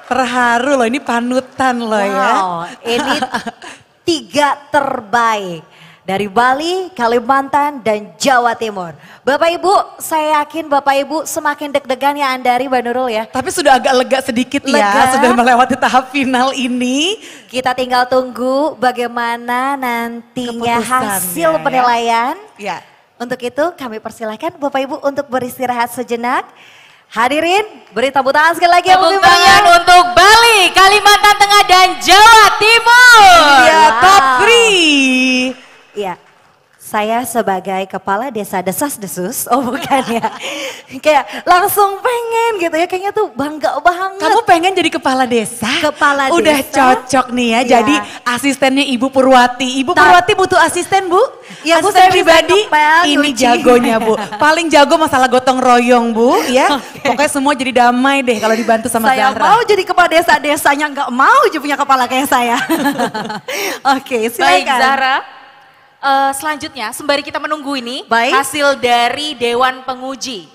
Terharu loh, ini panutan loh ya. Wow, ini 3 terbaik dari Bali, Kalimantan, dan Jawa Timur. Bapak Ibu, saya yakin Bapak Ibu semakin deg-degan ya Andari, Mbak Nurul ya. Tapi sudah agak lega sedikit Lega. ya, sudah melewati tahap final ini. Kita tinggal tunggu bagaimana nantinya Keputusannya hasil ya. penilaian. Ya. Untuk itu kami persilahkan Bapak Ibu untuk beristirahat sejenak. Hadirin, beri tepuk tangan sekali lagi. Tepuk tangan untuk Bali, Kalimantan Tengah, dan Jawa Timur. Dia Wow. top 3. Iya, saya sebagai kepala desa desas-desus, oh bukan ya, kayak langsung pengen gitu ya, kayaknya tuh bangga banget. Kamu pengen jadi kepala desa? Kepala Udah desa. cocok nih ya, Iya. jadi asistennya Ibu Purwati. Ibu Purwati butuh asisten Bu? Ya, Bu, asisten saya bisa pribadi? ngepel, Ini nyuci. jagonya Bu. Paling jago masalah gotong royong Bu ya. Pokoknya semua jadi damai deh kalau dibantu sama Saya Zahra. mau jadi kepala desa, desanya nggak mau aja punya kepala kayak saya. Oke, silakan. Baik Zahra, selanjutnya sembari kita menunggu ini Baik. hasil dari Dewan Penguji.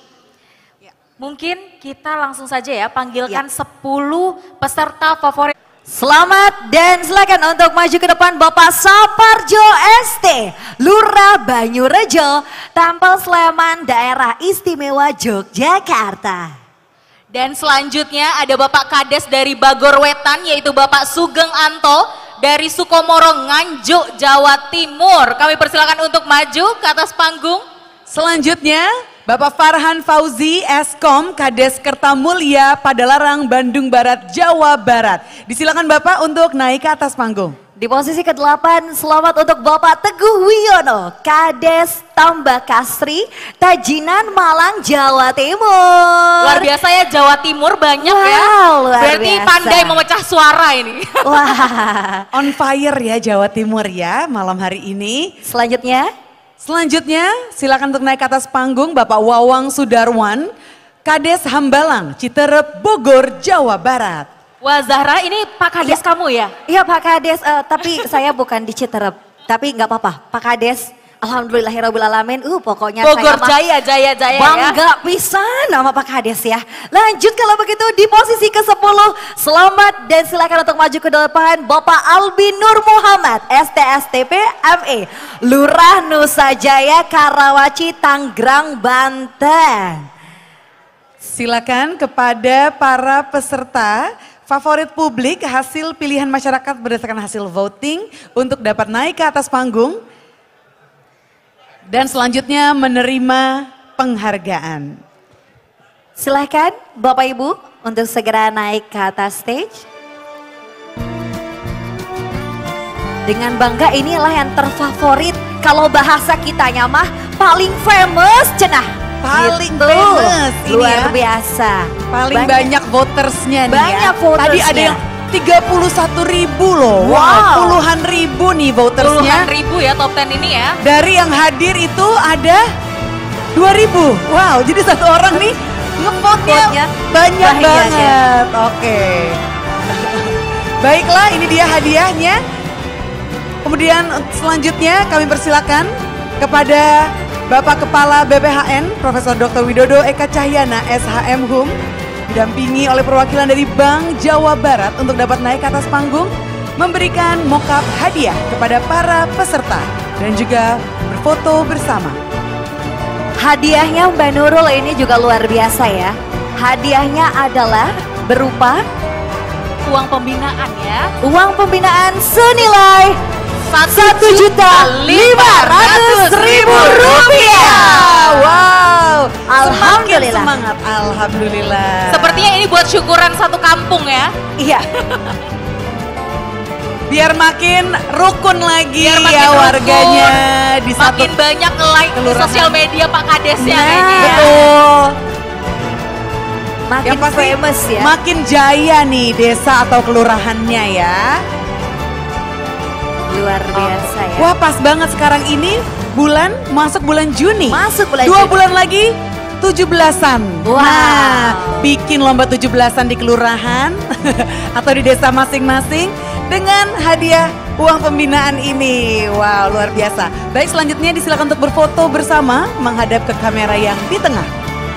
Mungkin kita langsung saja ya panggilkan 10 peserta favorit. Selamat dan silakan untuk maju ke depan Bapak Saparjo ST, Lurah Banyurejo, Tampel Sleman, Daerah Istimewa Yogyakarta. Dan selanjutnya ada Bapak Kades dari Bagor Wetan, yaitu Bapak Sugeng Anto dari Sukomoro, Nganjuk, Jawa Timur. Kami persilakan untuk maju ke atas panggung. Selanjutnya Bapak Farhan Fauzi, Eskom, Kades Kertamulya, Padalarang, Bandung Barat, Jawa Barat. Disilakan Bapak untuk naik ke atas panggung. Di posisi ke-8, selamat untuk Bapak Teguh Wiono, Kades Tambakasri, Tajinan, Malang, Jawa Timur. Luar biasa ya, Jawa Timur banyak ya. Luar Berarti biasa. pandai memecah suara ini. Wah. On fire ya Jawa Timur ya malam hari ini. Selanjutnya, silakan untuk naik ke atas panggung Bapak Wawang Sudarwan, Kades Hambalang, Citerep, Bogor, Jawa Barat. Wah Zahra, ini Pak Kades kamu ya? Iya Pak Kades, tapi saya bukan di Citerep, tapi nggak apa-apa. Pak Kades, alhamdulillahirobbilalamin. Pokoknya Bogor saya Jaya ya. bangga pisan nama Pak Kades ya. Lanjut kalau begitu di posisi ke-10, selamat dan silakan untuk maju ke depan Bapak Albi Nur Muhammad, STSTP ME, Lurah Nusa Jaya, Karawaci, Tanggerang, Banten. Silakan kepada para peserta favorit publik hasil pilihan masyarakat berdasarkan hasil voting untuk dapat naik ke atas panggung dan selanjutnya menerima penghargaan. Silakan Bapak Ibu untuk segera naik ke atas stage. Dengan bangga inilah yang terfavorit, kalau bahasa kitanya mah paling famous cenah. Paling Gitu. famous ini Luar ya. biasa. Paling banyak votersnya nih Banyak ya. votersnya. Tadi ada yang 31.000 loh. Wow, puluhan ribu nih votersnya. Puluhan ribu ya top 10 ini ya. Dari yang hadir itu ada 2.000. Wow, jadi satu orang nih nge-vote-nya banyak banget. Oke. Baiklah, ini dia hadiahnya. Kemudian selanjutnya kami persilakan kepada Bapak Kepala BPHN Profesor Dr. Widodo Eka Cahyana SHM HUM, didampingi oleh perwakilan dari Bank Jawa Barat untuk dapat naik ke atas panggung memberikan mock-up hadiah kepada para peserta dan juga berfoto bersama. Hadiahnya Mbak Nurul ini juga luar biasa ya. Hadiahnya adalah berupa uang pembinaan ya. Uang pembinaan senilai Rp1.500.000. Wow, Alhamdulillah. Semangat, alhamdulillah. Sepertinya ini buat syukuran satu kampung ya. Iya. Biar makin rukun lagi Biar makin ya rukun, warganya di satu makin banyak like di sosial media Pak Kadesnya kayaknya ya. Betul. Makin Yang pasti famous ya. makin jaya nih desa atau kelurahannya ya. Luar biasa ya. Wah, pas banget sekarang ini masuk bulan Juni. Masuk bulan 2 Juni. bulan lagi 17-an. Wow. Nah, bikin lomba 17-an di kelurahan atau di desa masing-masing dengan hadiah uang pembinaan ini. Wow, luar biasa. Baik, selanjutnya disilakan untuk berfoto bersama menghadap ke kamera yang di tengah.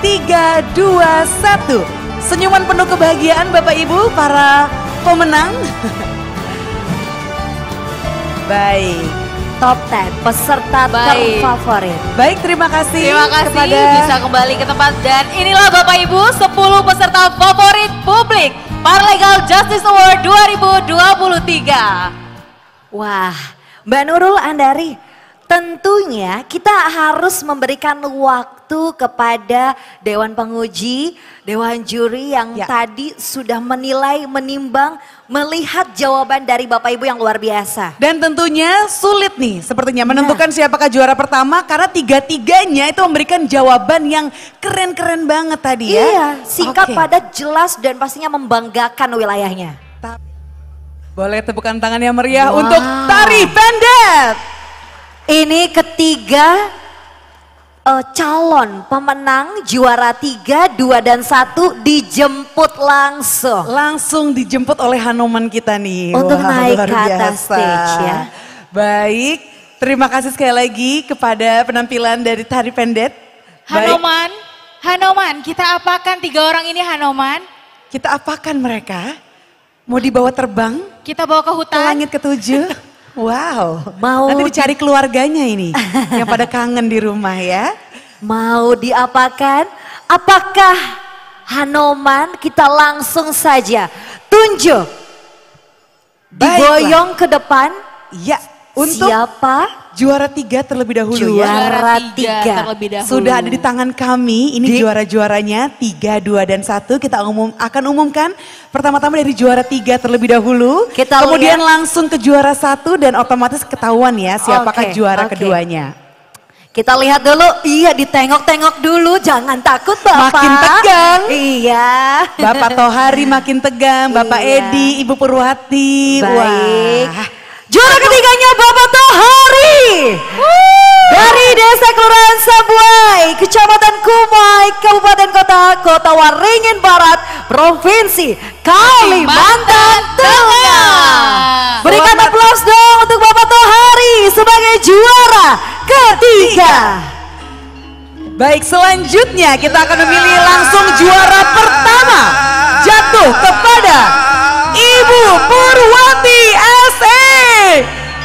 3, 2, 1. Senyuman penuh kebahagiaan Bapak Ibu para pemenang. Baik. Top 10 peserta terfavorit. Baik, terima kasih. Terima kasih kepada bisa kembali ke tempat. Dan inilah Bapak Ibu 10 peserta favorit publik Paralegal Justice Award 2023. Wah, Mbak Nurul Andari, tentunya kita harus memberikan waktu kepada Dewan Penguji, Dewan Juri yang tadi sudah menilai, menimbang, melihat jawaban dari Bapak Ibu yang luar biasa. Dan tentunya sulit nih sepertinya menentukan siapakah juara pertama karena tiga-tiganya itu memberikan jawaban yang keren-keren banget tadi ya. Iya, singkat, Oke. padat, jelas dan pastinya membanggakan wilayahnya. Boleh tepukan tangan yang meriah Wow. untuk Tari Pendet. Ini ketiga calon pemenang juara 3, 2 dan 1 dijemput langsung. Langsung dijemput oleh Hanoman kita nih. Untuk naik luar ke atas biasa. stage ya. Baik, terima kasih sekali lagi kepada penampilan dari Tari Pendet. Baik, Hanoman, kita apakan 3 orang ini Hanoman? kita apakan mereka? Mau dibawa terbang Kita bawa ke ke hutan? langit ketujuh? Wow, Mau nanti dicari keluarganya ini yang pada kangen di rumah ya. Mau diapakan? Apakah Hanoman kita langsung saja tunjuk, digoyong ke depan? Ya, untuk Siapa? juara 3 terlebih dahulu ya. Juara tiga 3 terlebih dahulu. Sudah ada di tangan kami, ini juara-juaranya 3, 2, dan 1. Kita akan umumkan pertama-tama dari juara 3 terlebih dahulu. Kita kemudian lihat. langsung ke juara 1 dan otomatis ketahuan ya siapakah Oke, juara oke. keduanya. Kita lihat dulu, iya ditengok-tengok dulu, jangan takut Bapak. Makin tegang. Iya. Bapak Tohari makin tegang, Bapak Iya. Edi, Ibu Purwati. Baik. Wah. Juara ketiganya Bapak Tohari. Dari Desa Kelurahan Sabuai, Kecamatan Kumai, Kabupaten Kota Waringin Barat, Provinsi Kalimantan Tengah. Berikan aplaus dong untuk Bapak Tohari sebagai juara ketiga. Baik, selanjutnya kita akan memilih langsung juara pertama. Jatuh kepada Ibu Purwati SE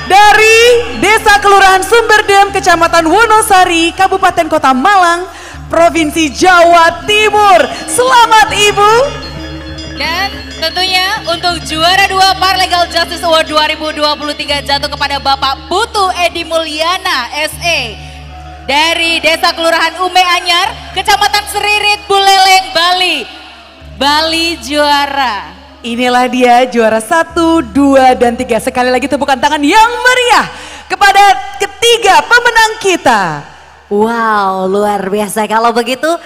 dari Desa Kelurahan Sumberdem, Kecamatan Wonosari, Kabupaten Kota Malang, Provinsi Jawa Timur. Selamat Ibu. Dan tentunya untuk juara 2 Paralegal Justice Award 2023 jatuh kepada Bapak Putu Edi Mulyana SE dari Desa Kelurahan Ume Anyar, Kecamatan Seririt, Buleleng, Bali. Bali juara. Inilah dia juara 1, 2, dan 3. Sekali lagi tepukan tangan yang meriah kepada ketiga pemenang kita. Wow, luar biasa. Kalau begitu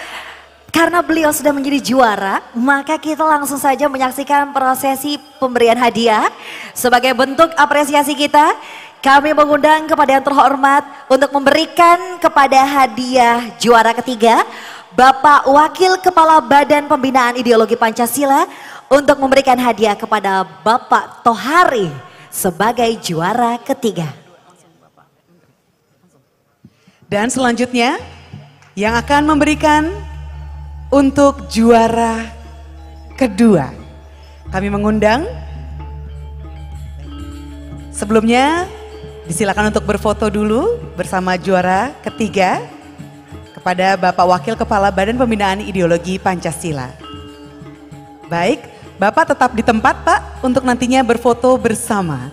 Karena beliau sudah menjadi juara, maka kita langsung saja menyaksikan prosesi pemberian hadiah. Sebagai bentuk apresiasi kita, kami mengundang kepada yang terhormat untuk memberikan kepada hadiah juara ketiga, Bapak Wakil Kepala Badan Pembinaan Ideologi Pancasila, untuk memberikan hadiah kepada Bapak Tohari sebagai juara ketiga. Dan selanjutnya yang akan memberikan untuk juara kedua, kami mengundang, sebelumnya disilakan untuk berfoto dulu bersama juara ketiga kepada Bapak Wakil Kepala Badan Pembinaan Ideologi Pancasila. Baik, Bapak tetap di tempat Pak untuk nantinya berfoto bersama.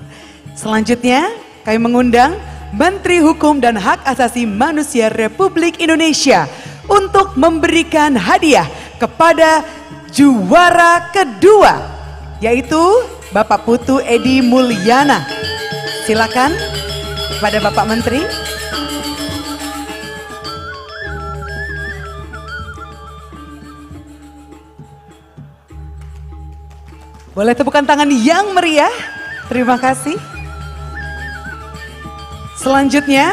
Selanjutnya kami mengundang Menteri Hukum dan Hak Asasi Manusia Republik Indonesia untuk memberikan hadiah kepada juara kedua, yaitu Bapak Putu Edi Mulyana. Silakan kepada Bapak Menteri. Boleh tepukan tangan yang meriah. Terima kasih. Selanjutnya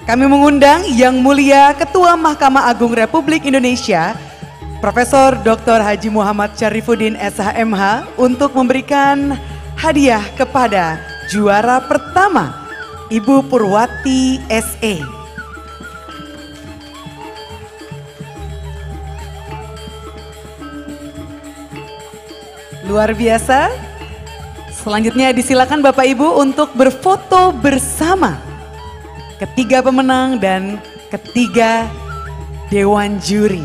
kami mengundang Yang Mulia Ketua Mahkamah Agung Republik Indonesia, Profesor Dr. Haji Muhammad Syarifuddin SHMH, untuk memberikan hadiah kepada juara pertama, Ibu Purwati SE. Luar biasa. Selanjutnya disilakan Bapak Ibu untuk berfoto bersama ketiga pemenang dan ketiga dewan juri.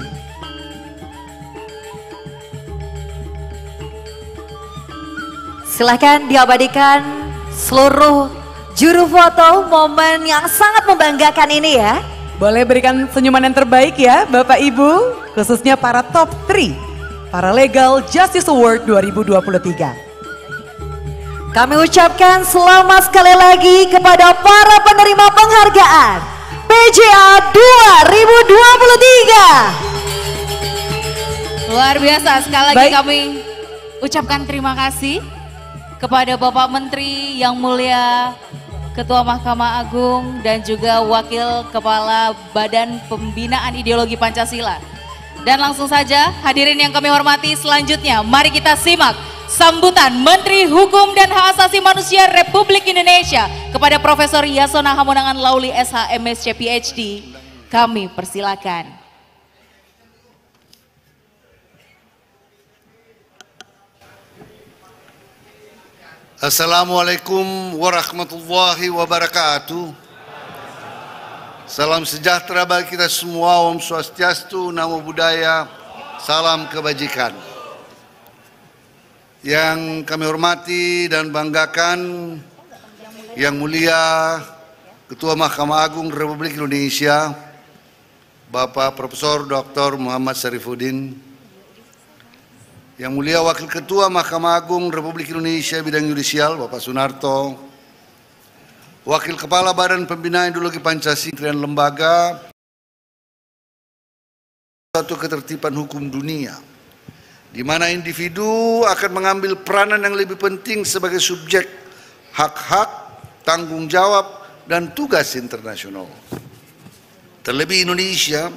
Silakan diabadikan seluruh juru foto momen yang sangat membanggakan ini ya. Boleh berikan senyuman yang terbaik ya Bapak Ibu, khususnya para top 3 Paralegal Justice Award 2023. Kami ucapkan selamat sekali lagi kepada para penerima penghargaan PJA 2023. Luar biasa, sekali lagi kami ucapkan terima kasih kepada Bapak Menteri Yang Mulia Ketua Mahkamah Agung dan juga Wakil Kepala Badan Pembinaan Ideologi Pancasila. Dan langsung saja hadirin yang kami hormati, selanjutnya mari kita simak sambutan Menteri Hukum dan Hak Asasi Manusia Republik Indonesia kepada Profesor Yasona Hamonangan Lauli SH MSc PhD. Kami persilakan. Assalamualaikum warahmatullahi wabarakatuh. Salam sejahtera bagi kita semua. Om Swastiastu, Namo Buddhaya, salam kebajikan. Yang kami hormati dan banggakan, Yang Mulia Ketua Mahkamah Agung Republik Indonesia, Bapak Profesor Dr. Muhammad Syarifuddin, Yang Mulia Wakil Ketua Mahkamah Agung Republik Indonesia Bidang Yudisial, Bapak Sunarto, Wakil Kepala Badan Pembinaan Ideologi Pancasila dan Lembaga Suatu Ketertiban Hukum Dunia, di mana individu akan mengambil peranan yang lebih penting sebagai subjek hak-hak, tanggung jawab, dan tugas internasional. Terlebih Indonesia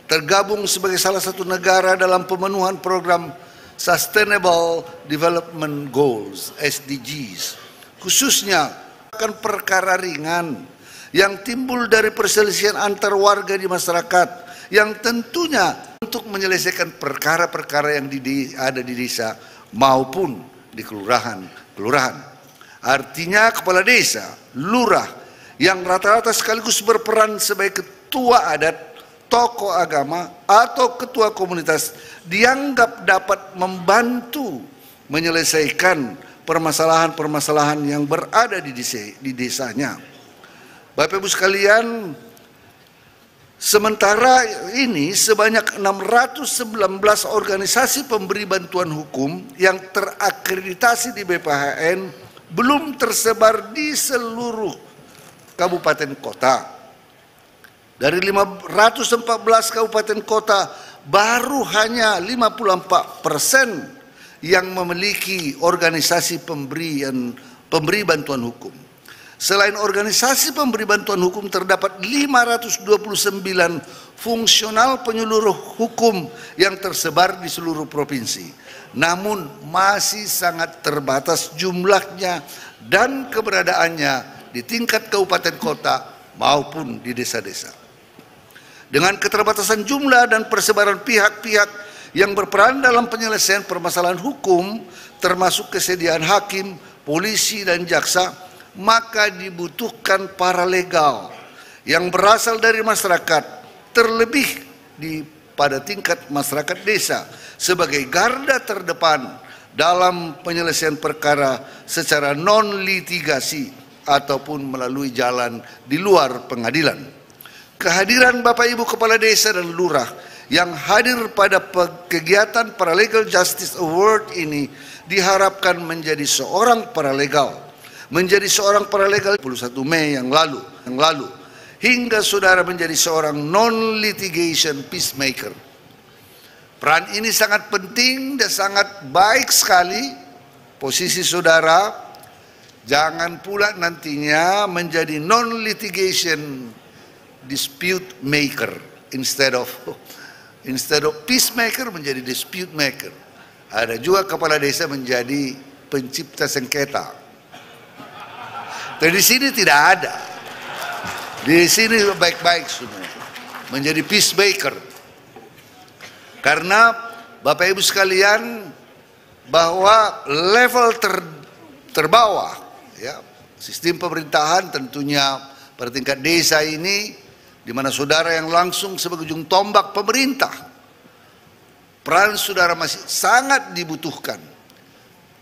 tergabung sebagai salah satu negara dalam pemenuhan program Sustainable Development Goals (SDGs), khususnya akan perkara ringan yang timbul dari perselisihan antar warga di masyarakat, yang tentunya untuk menyelesaikan perkara-perkara yang ada di desa maupun di kelurahan. Artinya kepala desa, lurah, yang rata-rata sekaligus berperan sebagai ketua adat, tokoh agama, atau ketua komunitas, dianggap dapat membantu menyelesaikan permasalahan-permasalahan yang berada di desanya. Bapak Ibu sekalian, sementara ini sebanyak 619 organisasi pemberi bantuan hukum yang terakreditasi di BPHN belum tersebar di seluruh kabupaten kota. Dari 514 kabupaten kota, baru hanya 54% yang memiliki organisasi pemberi bantuan hukum. Selain organisasi pemberi bantuan hukum, terdapat 529 fungsional penyuluh hukum yang tersebar di seluruh provinsi. Namun masih sangat terbatas jumlahnya dan keberadaannya di tingkat kabupaten kota maupun di desa-desa. Dengan keterbatasan jumlah dan persebaran pihak-pihak yang berperan dalam penyelesaian permasalahan hukum, termasuk kesediaan hakim, polisi, dan jaksa, maka dibutuhkan paralegal yang berasal dari masyarakat, terlebih pada tingkat masyarakat desa, sebagai garda terdepan dalam penyelesaian perkara secara non-litigasi ataupun melalui jalan di luar pengadilan. Kehadiran Bapak Ibu Kepala Desa dan Lurah yang hadir pada kegiatan Paralegal Justice Award ini diharapkan menjadi seorang paralegal. Menjadi seorang paralegal 21 Mei yang lalu hingga saudara menjadi seorang non-litigation peacemaker. Peran ini sangat penting dan sangat baik sekali. Posisi saudara jangan pula nantinya menjadi non-litigation dispute maker instead of peacemaker menjadi dispute maker. Ada juga kepala desa menjadi pencipta sengketa. Tapi di sini tidak ada. Di sini baik-baik semua. Menjadi peacemaker. Karena Bapak Ibu sekalian, bahwa level terbawah ya, sistem pemerintahan tentunya pada tingkat desa ini, di mana saudara yang langsung sebagai ujung tombak pemerintah, peran saudara masih sangat dibutuhkan.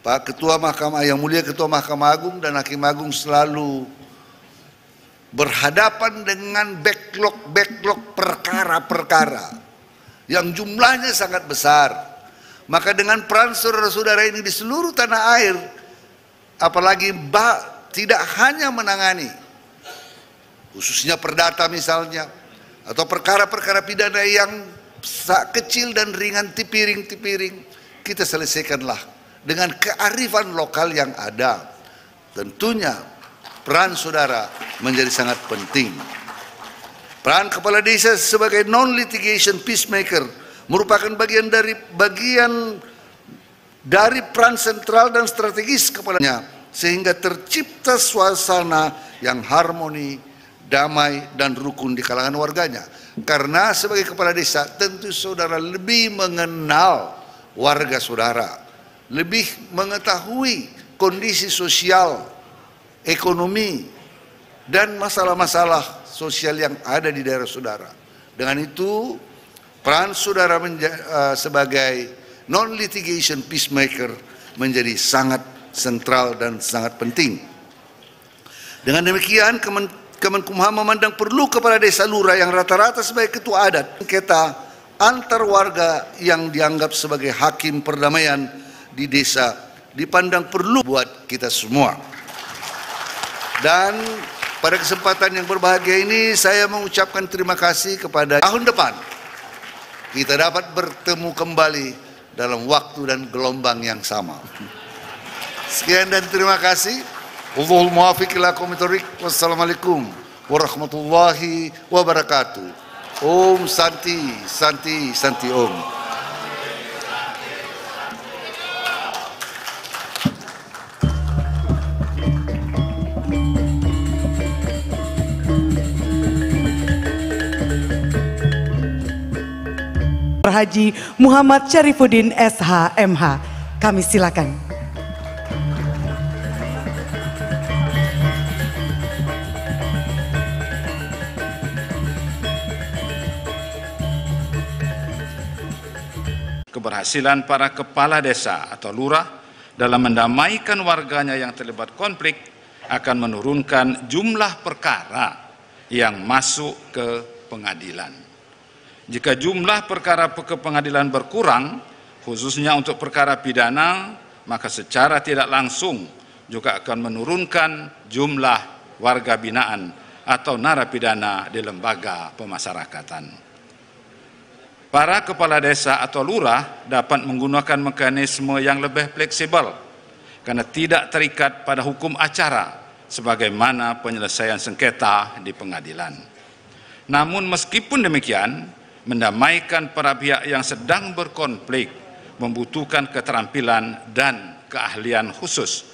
Pak Ketua Mahkamah, yang mulia Ketua Mahkamah Agung dan Hakim Agung selalu berhadapan dengan backlog perkara-perkara yang jumlahnya sangat besar. Maka dengan peran saudara-saudara ini di seluruh tanah air, apalagi tidak hanya menangani khususnya perdata misalnya, atau perkara-perkara pidana yang kecil dan ringan, tipiring, kita selesaikanlah dengan kearifan lokal yang ada. Tentunya peran saudara menjadi sangat penting. Peran kepala desa sebagai non-litigation peacemaker merupakan bagian dari peran sentral dan strategis kepalanya, sehingga tercipta suasana yang harmoni, damai, dan rukun di kalangan warganya. Karena sebagai kepala desa tentu saudara lebih mengenal warga saudara, lebih mengetahui kondisi sosial, ekonomi, dan masalah-masalah sosial yang ada di daerah saudara. Dengan itu peran saudara sebagai non-litigation peacemaker menjadi sangat sentral dan sangat penting. Dengan demikian Kemenkumham memandang perlu kepala desa lurah yang rata-rata sebagai ketua adat sengketa antar warga yang dianggap sebagai hakim perdamaian di desa dipandang perlu buat kita semua. Dan pada kesempatan yang berbahagia ini saya mengucapkan terima kasih kepada tahun depan kita dapat bertemu kembali dalam waktu dan gelombang yang sama. Sekian dan terima kasih. Wallahul muwaffiq ila aqwamit thoriq. Wassalamualaikum warahmatullahi wabarakatuh. Om Santi, Santi, Santi Om. Haji Muhammad Syarifuddin SH MH. Kami silakan. Keberhasilan para kepala desa atau lurah dalam mendamaikan warganya yang terlibat konflik akan menurunkan jumlah perkara yang masuk ke pengadilan. Jika jumlah perkara ke pengadilan berkurang, khususnya untuk perkara pidana, maka secara tidak langsung juga akan menurunkan jumlah warga binaan atau narapidana di lembaga pemasyarakatan. Para kepala desa atau lurah dapat menggunakan mekanisme yang lebih fleksibel karena tidak terikat pada hukum acara sebagaimana penyelesaian sengketa di pengadilan. Namun meskipun demikian, mendamaikan para pihak yang sedang berkonflik membutuhkan keterampilan dan keahlian khusus,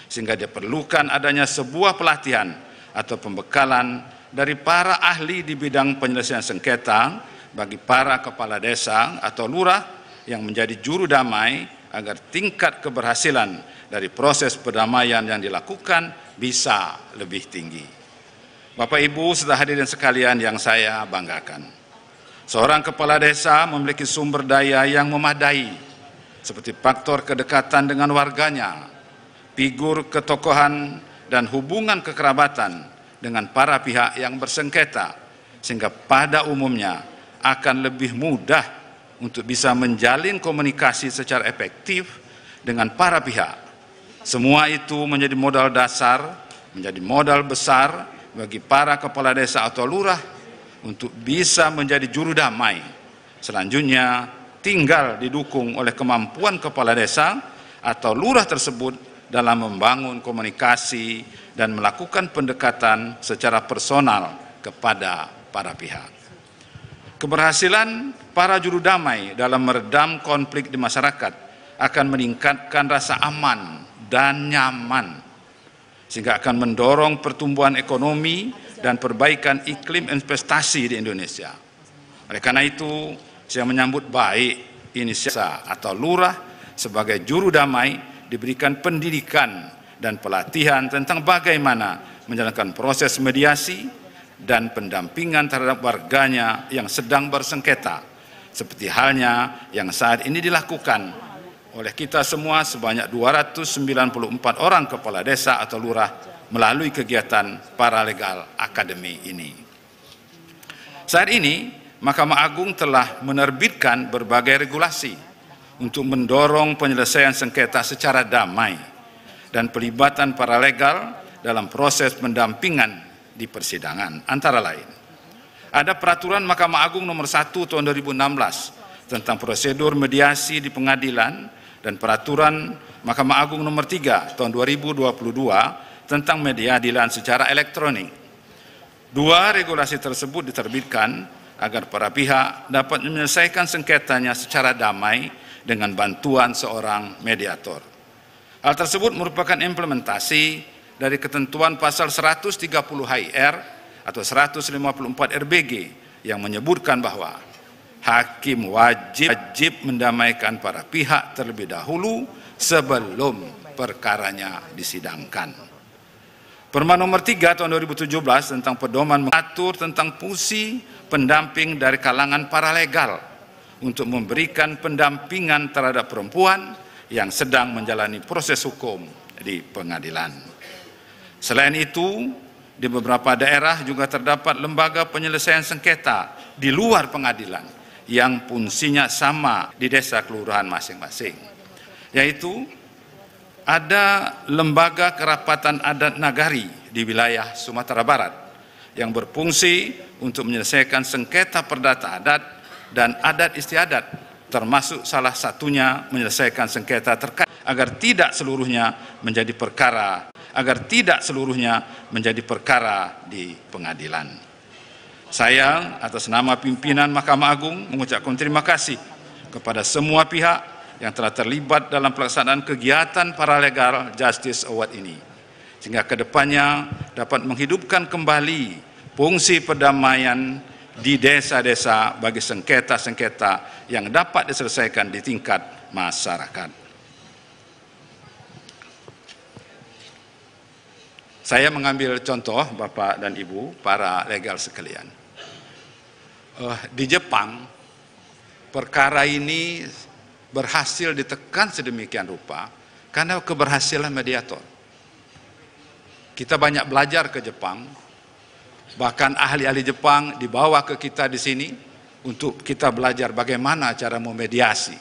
sehingga diperlukan adanya sebuah pelatihan atau pembekalan dari para ahli di bidang penyelesaian sengketa bagi para kepala desa atau lurah yang menjadi juru damai agar tingkat keberhasilan dari proses perdamaian yang dilakukan bisa lebih tinggi. Bapak Ibu serta hadirin sekalian yang saya banggakan, seorang kepala desa memiliki sumber daya yang memadai seperti faktor kedekatan dengan warganya, figur ketokohan dan hubungan kekerabatan dengan para pihak yang bersengketa, sehingga pada umumnya akan lebih mudah untuk bisa menjalin komunikasi secara efektif dengan para pihak. Semua itu menjadi modal dasar, menjadi modal besar bagi para kepala desa atau lurah untuk bisa menjadi juru damai. Selanjutnya tinggal didukung oleh kemampuan kepala desa atau lurah tersebut dalam membangun komunikasi dan melakukan pendekatan secara personal kepada para pihak. Keberhasilan para juru damai dalam meredam konflik di masyarakat akan meningkatkan rasa aman dan nyaman, sehingga akan mendorong pertumbuhan ekonomi dan perbaikan iklim investasi di Indonesia. Oleh karena itu, saya menyambut baik inisiatif atau lurah sebagai juru damai diberikan pendidikan dan pelatihan tentang bagaimana menjalankan proses mediasi dan pendampingan terhadap warganya yang sedang bersengketa, seperti halnya yang saat ini dilakukan oleh kita semua sebanyak 294 orang kepala desa atau lurah melalui kegiatan Paralegal Academy ini. Saat ini, Mahkamah Agung telah menerbitkan berbagai regulasi untuk mendorong penyelesaian sengketa secara damai dan pelibatan paralegal dalam proses pendampingan di persidangan. Antara lain, ada Peraturan Mahkamah Agung Nomor 1 Tahun 2016 tentang prosedur mediasi di pengadilan dan Peraturan Mahkamah Agung Nomor 3 Tahun 2022 tentang mediadilan secara elektronik. Dua regulasi tersebut diterbitkan agar para pihak dapat menyelesaikan sengketanya secara damai dengan bantuan seorang mediator. Hal tersebut merupakan implementasi dari ketentuan pasal 130 HR atau 154 RBG yang menyebutkan bahwa hakim wajib mendamaikan para pihak terlebih dahulu sebelum perkaranya disidangkan. Perma nomor 3 tahun 2017 tentang pedoman mengatur tentang fungsi pendamping dari kalangan paralegal untuk memberikan pendampingan terhadap perempuan yang sedang menjalani proses hukum di pengadilan. Selain itu, di beberapa daerah juga terdapat lembaga penyelesaian sengketa di luar pengadilan yang fungsinya sama di desa kelurahan masing-masing, yaitu ada Lembaga Kerapatan Adat Nagari di wilayah Sumatera Barat yang berfungsi untuk menyelesaikan sengketa perdata adat dan adat istiadat, termasuk salah satunya menyelesaikan sengketa terkait agar tidak seluruhnya menjadi perkara di pengadilan. Saya atas nama pimpinan Mahkamah Agung mengucapkan terima kasih kepada semua pihak yang telah terlibat dalam pelaksanaan kegiatan Paralegal Justice Award ini, sehingga kedepannya dapat menghidupkan kembali fungsi perdamaian di desa-desa bagi sengketa-sengketa yang dapat diselesaikan di tingkat masyarakat. Saya mengambil contoh Bapak dan Ibu para legal sekalian. Di Jepang, perkara ini berhasil ditekan sedemikian rupa karena keberhasilan mediator. Kita banyak belajar ke Jepang. Bahkan ahli-ahli Jepang dibawa ke kita di sini untuk kita belajar bagaimana cara memediasi.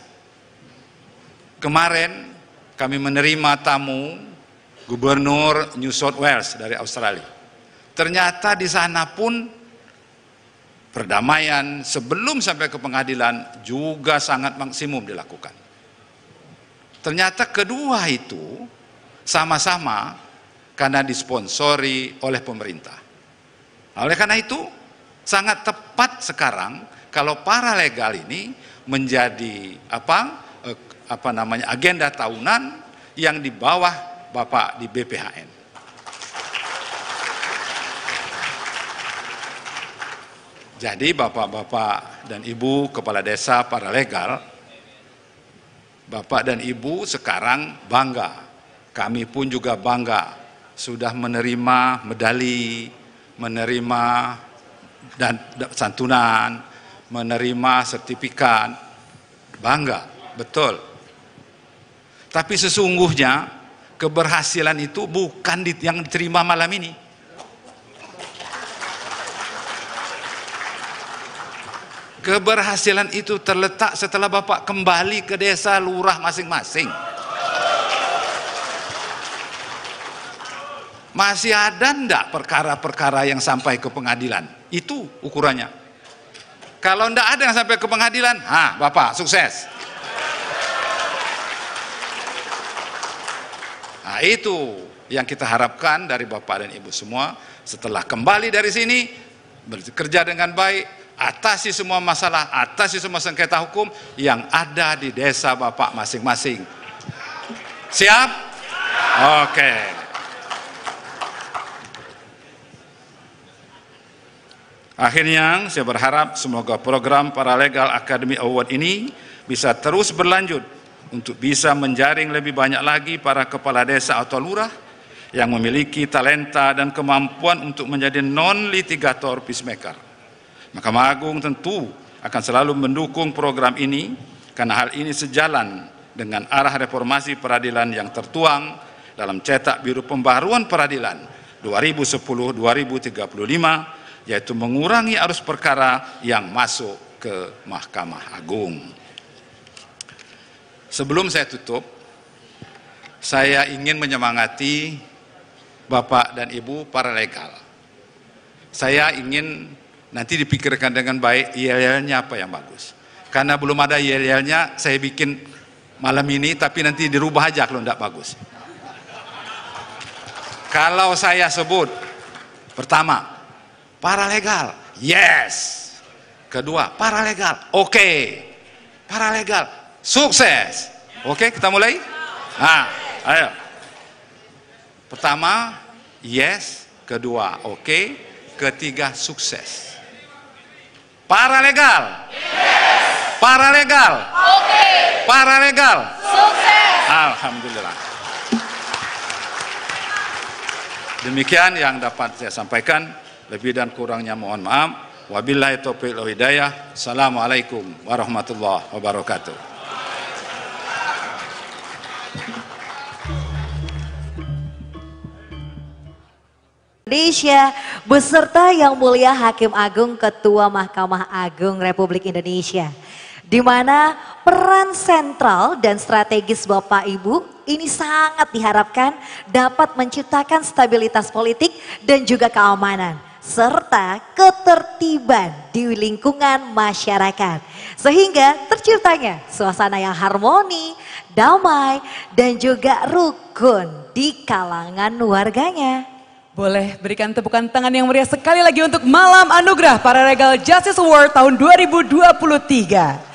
Kemarin kami menerima tamu Gubernur New South Wales dari Australia. ternyata di sana pun perdamaian sebelum sampai ke pengadilan juga sangat maksimum dilakukan. Ternyata kedua itu sama-sama karena disponsori oleh pemerintah. Oleh karena itu sangat tepat sekarang kalau paralegal ini menjadi agenda tahunan yang di bawah Bapak di BPHN. Jadi Bapak-bapak dan Ibu kepala desa paralegal, Bapak dan Ibu sekarang bangga, kami pun juga bangga sudah menerima medali, menerima dan santunan, menerima sertifikat, bangga, betul. Tapi sesungguhnya keberhasilan itu bukan yang diterima malam ini. Keberhasilan itu terletak setelah Bapak kembali ke desa lurah masing-masing. Masih ada enggak perkara-perkara yang sampai ke pengadilan? Itu ukurannya. Kalau enggak ada yang sampai ke pengadilan, Bapak sukses. Nah, itu yang kita harapkan dari Bapak dan Ibu semua. Setelah kembali dari sini, bekerja dengan baik, atasi semua masalah, atasi semua sengketa hukum yang ada di desa Bapak masing-masing. Siap? Oke. Akhirnya saya berharap semoga program Paralegal Academy Award ini bisa terus berlanjut untuk bisa menjaring lebih banyak lagi para kepala desa atau lurah yang memiliki talenta dan kemampuan untuk menjadi non-litigator peacemaker. Mahkamah Agung tentu akan selalu mendukung program ini karena hal ini sejalan dengan arah reformasi peradilan yang tertuang dalam Cetak Biru Pembaruan Peradilan 2010-2035, yaitu mengurangi arus perkara yang masuk ke Mahkamah Agung. Sebelum saya tutup, saya ingin menyemangati Bapak dan Ibu paralegal. Saya ingin nanti dipikirkan dengan baik yel-yelnya apa yang bagus. Karena belum ada yel-yelnya, saya bikin malam ini, tapi nanti dirubah aja kalau tidak bagus. Kalau saya sebut, pertama, paralegal, yes. Kedua, paralegal, oke. Paralegal, sukses. Oke, kita mulai? Nah, ayo. Pertama, yes. Kedua, oke. Ketiga, sukses. Paralegal, yes. Paralegal, oke. Paralegal, sukses. Alhamdulillah. Demikian yang dapat saya sampaikan. Lebih dan kurangnya mohon maaf. Wabillahi taufiq wal hidayah. Assalamualaikum warahmatullahi wabarakatuh. Indonesia beserta Yang Mulia Hakim Agung Ketua Mahkamah Agung Republik Indonesia, di mana peran sentral dan strategis Bapak Ibu ini sangat diharapkan dapat menciptakan stabilitas politik dan juga keamanan serta ketertiban di lingkungan masyarakat, sehingga terciptanya suasana yang harmoni, damai dan juga rukun di kalangan warganya. Boleh berikan tepukan tangan yang meriah sekali lagi untuk Malam Anugerah Paralegal Justice Award tahun 2023.